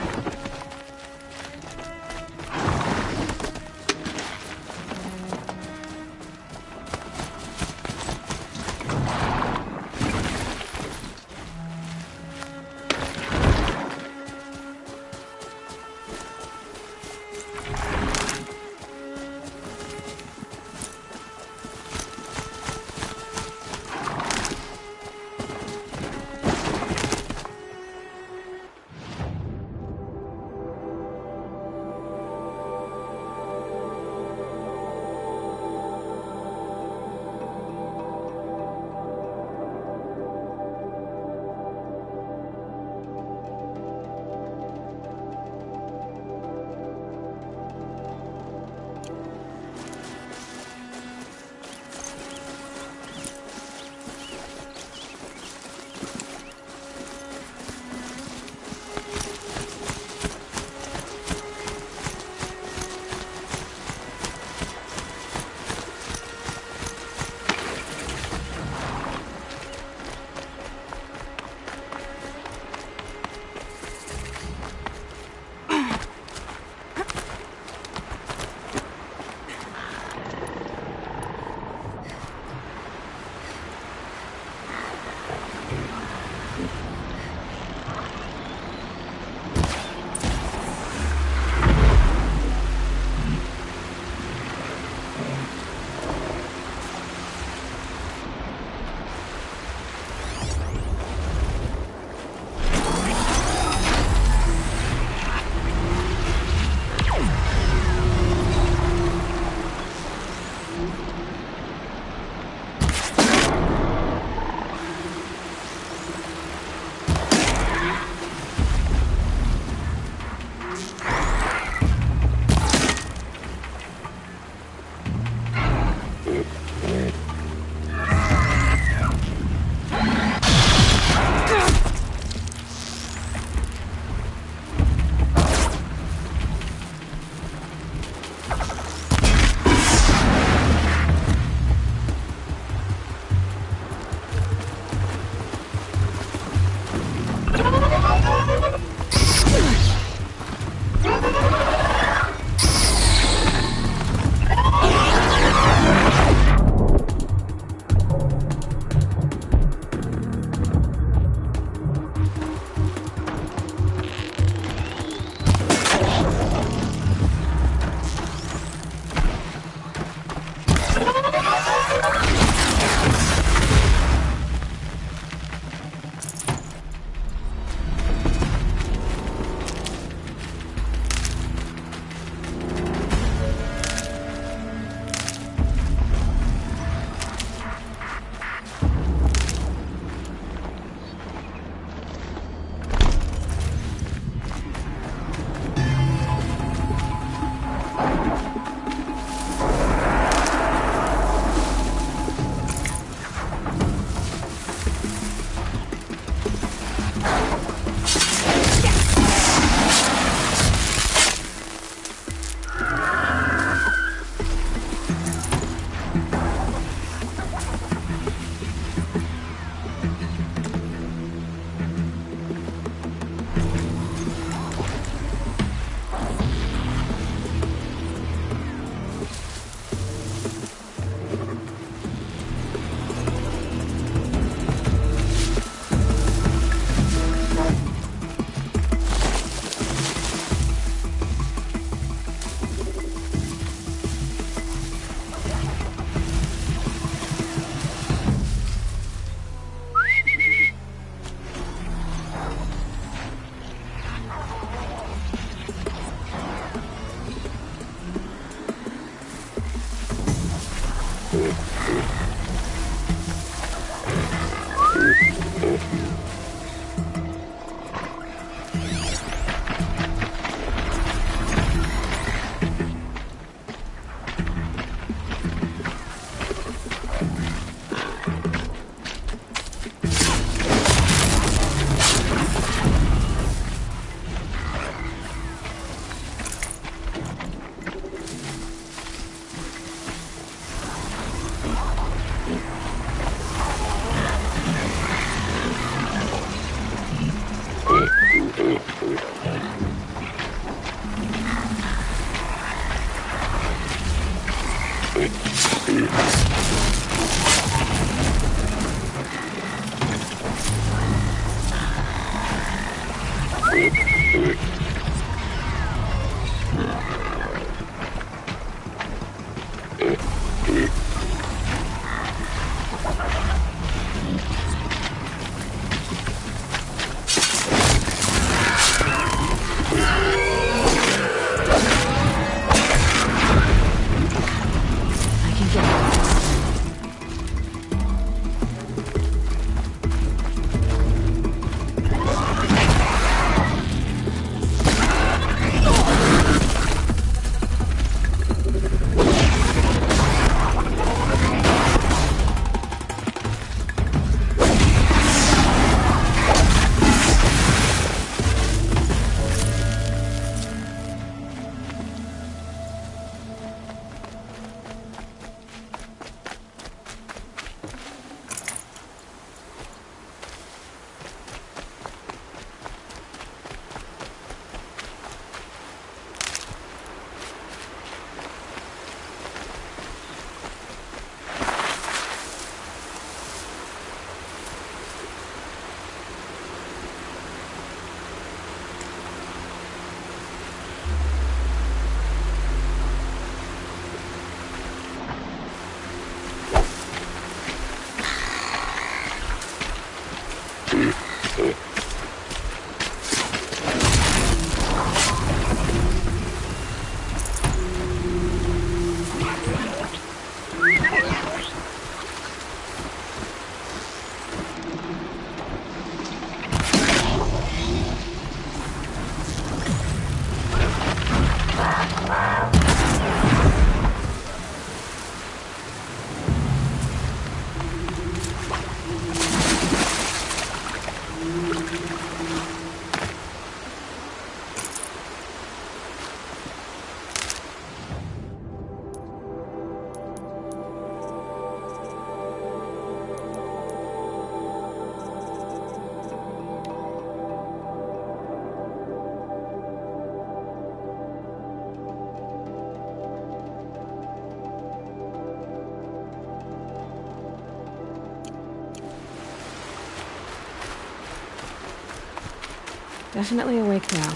Definitely awake now.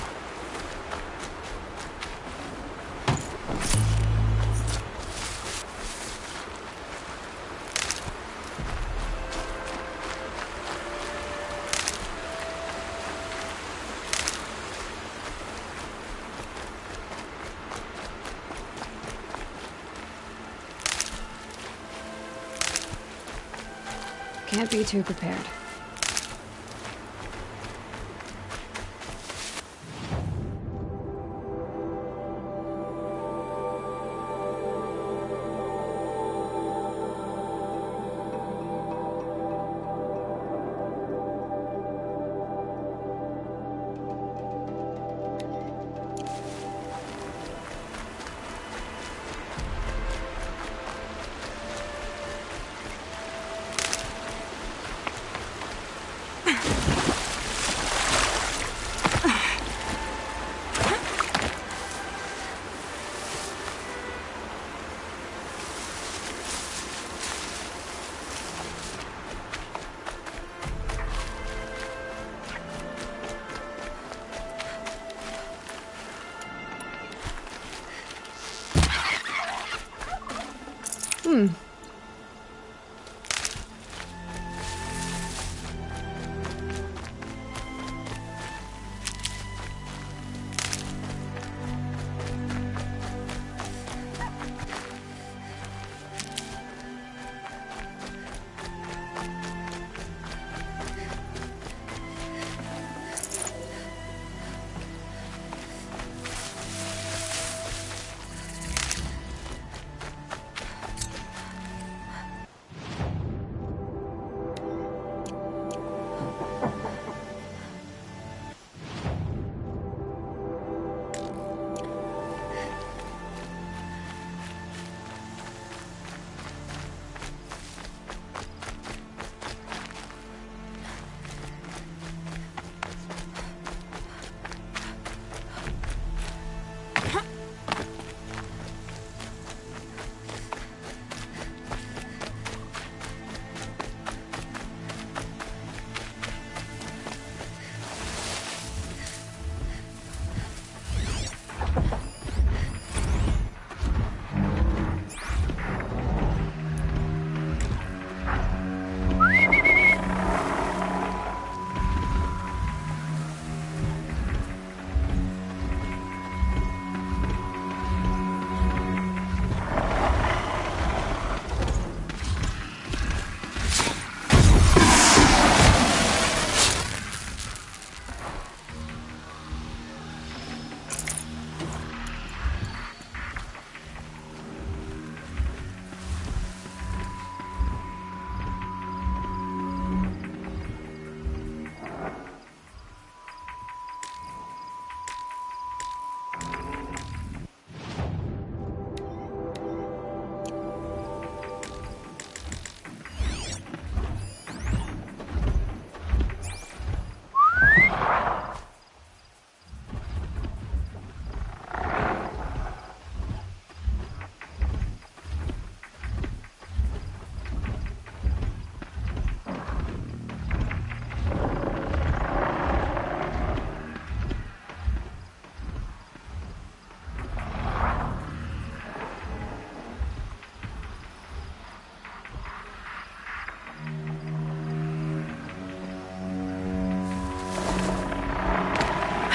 Can't be too prepared.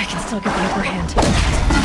can still get the upper hand.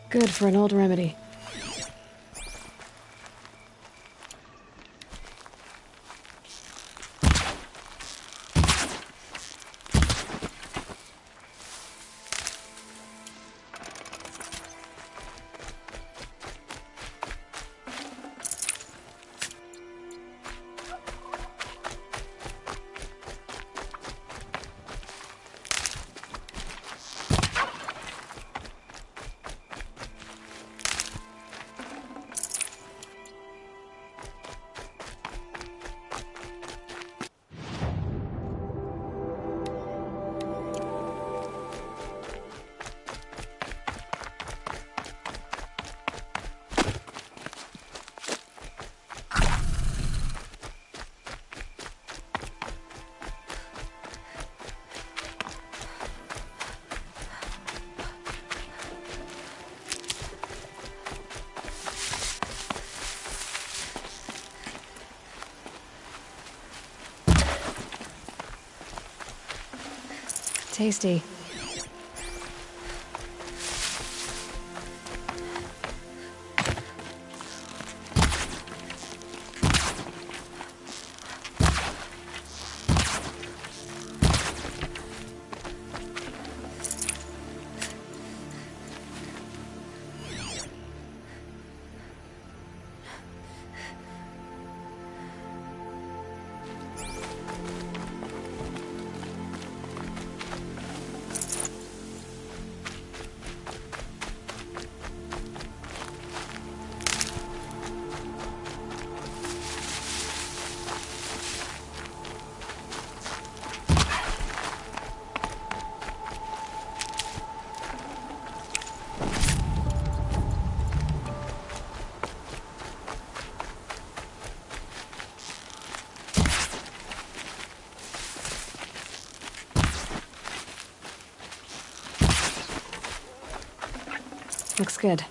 Good for an old remedy. Tasty. Looks good.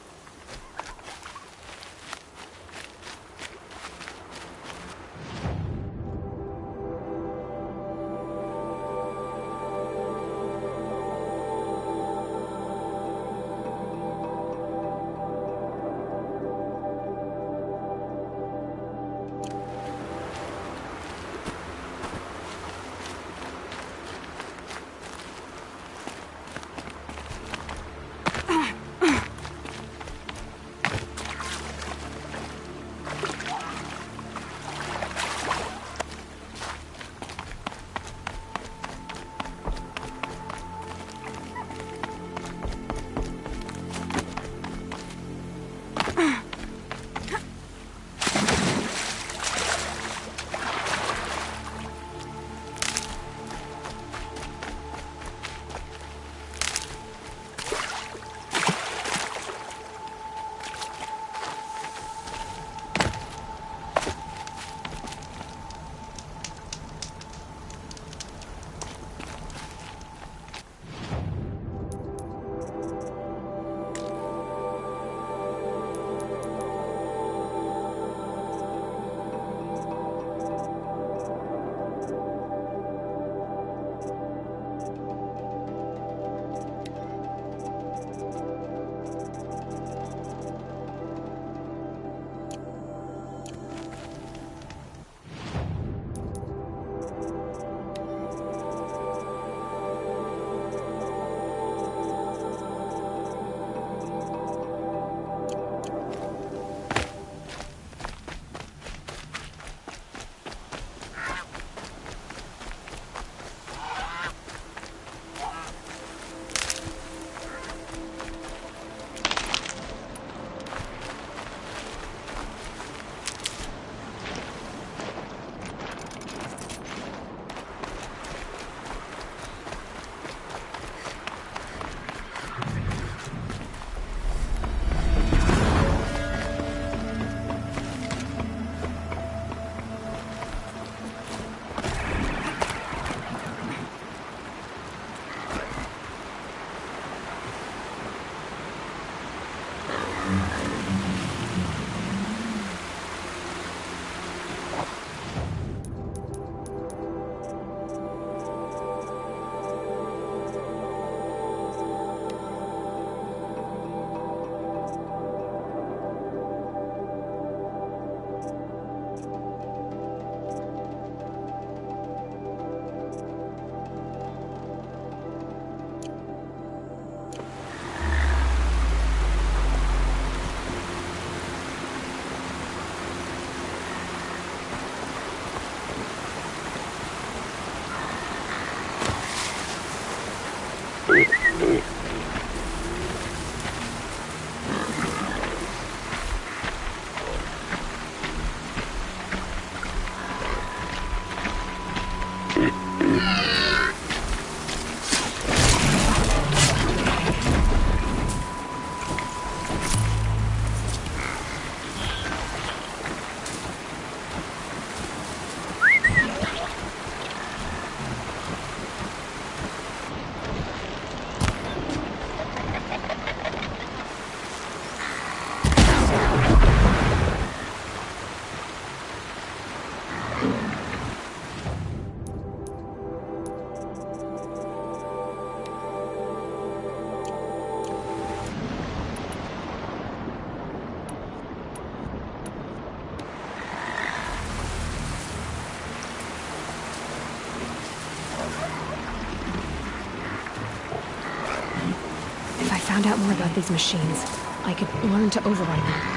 Found out more about these machines, I could learn to override them.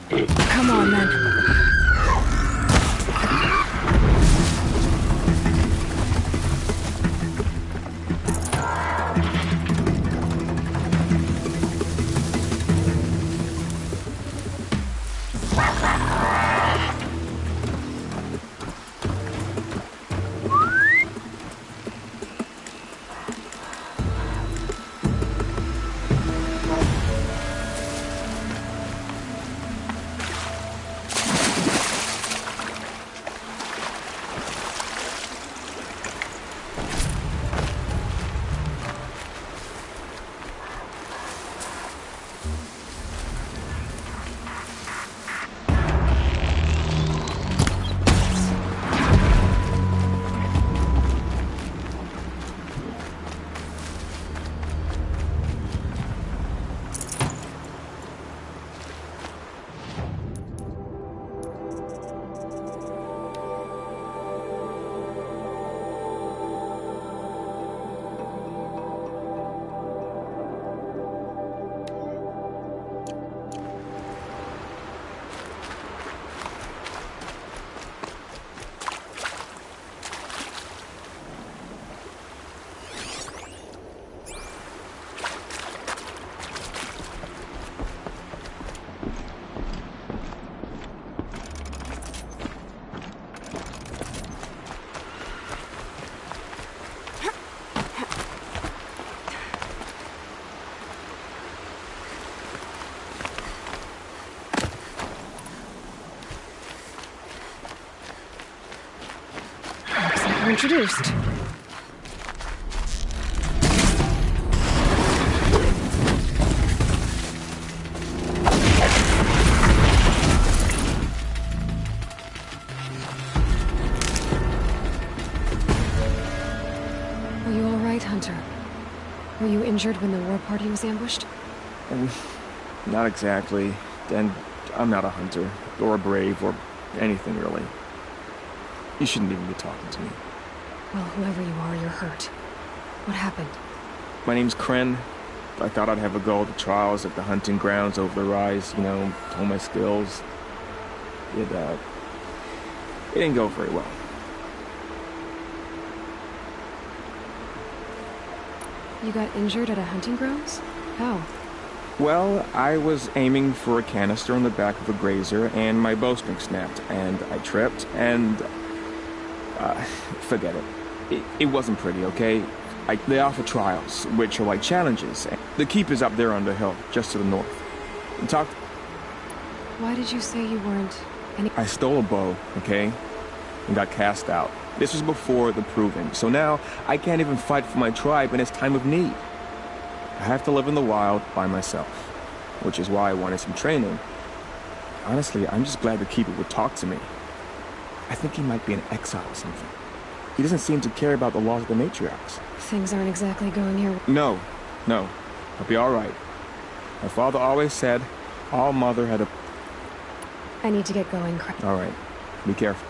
Come on, then. Introduced. Are you all right, Hunter? Were you injured when the war party was ambushed? Not exactly. And I'm not a hunter, or a brave, or anything really. You shouldn't even be talking to me. Well, whoever you are, you're hurt. What happened? My name's Kren. I thought I'd have a go at the trials at the hunting grounds over the rise, you know, hone my skills. It didn't go very well. You got injured at a hunting grounds? How? Well, I was aiming for a canister on the back of a grazer, and my bowstring snapped, and I tripped, and... forget it. It wasn't pretty, okay? They offer trials, which are like challenges. The keep is up there on the hill, just to the north. Why did you say you weren't I stole a bow, okay? And got cast out. This was before the proving, so now I can't even fight for my tribe in its time of need. I have to live in the wild by myself, which is why I wanted some training. Honestly, I'm just glad the keeper would talk to me. I think he might be in exile or something. He doesn't seem to care about the laws of the matriarchs. Things aren't exactly going here. No. I'll be all right. My father always said, all mother had a... I need to get going. All right. Be careful.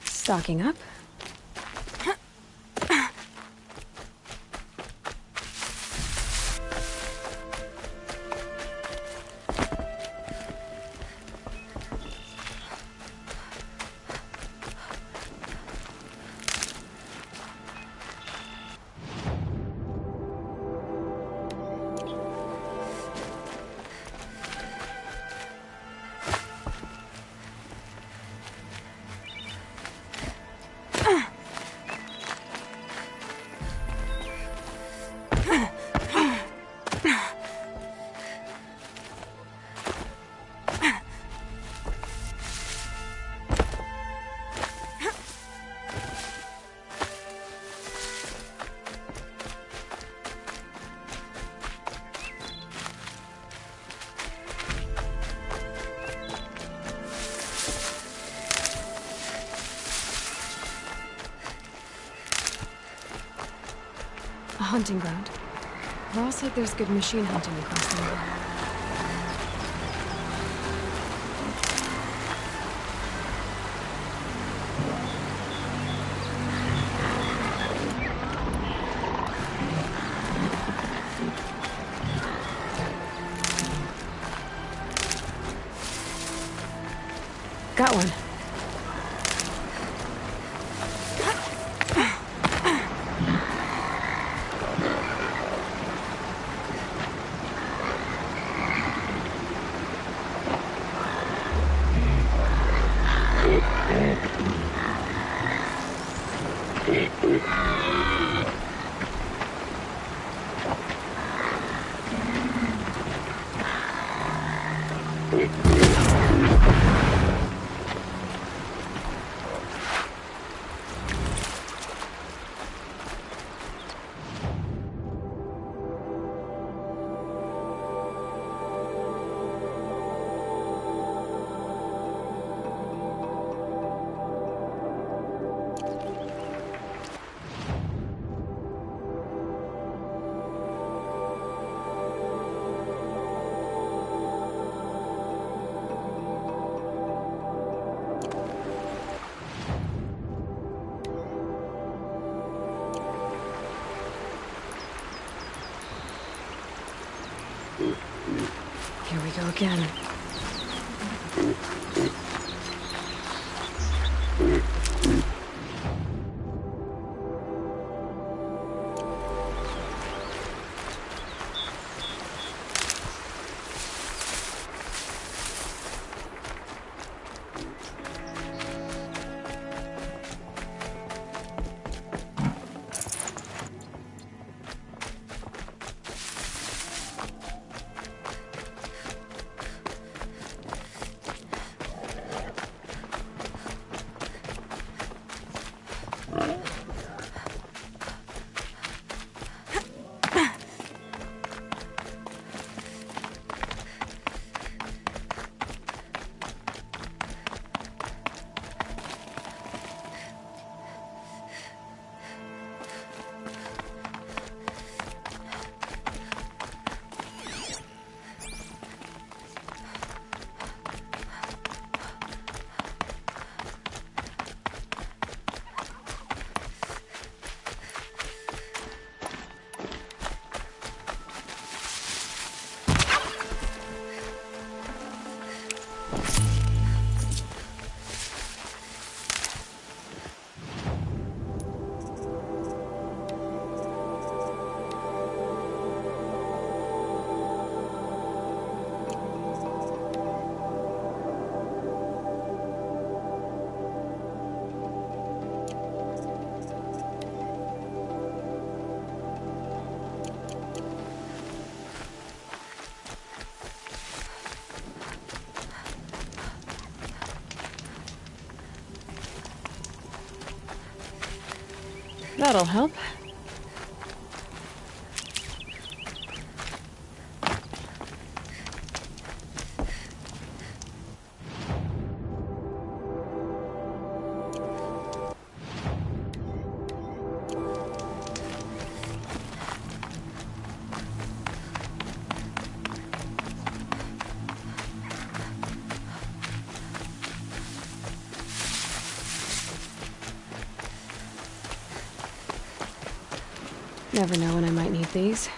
Stocking up. hunting ground. Ross said there's good machine hunting across the river. Got one. Here we go again. That'll help. Never know when I might need these.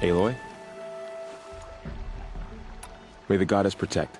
Aloy? May the goddess protect.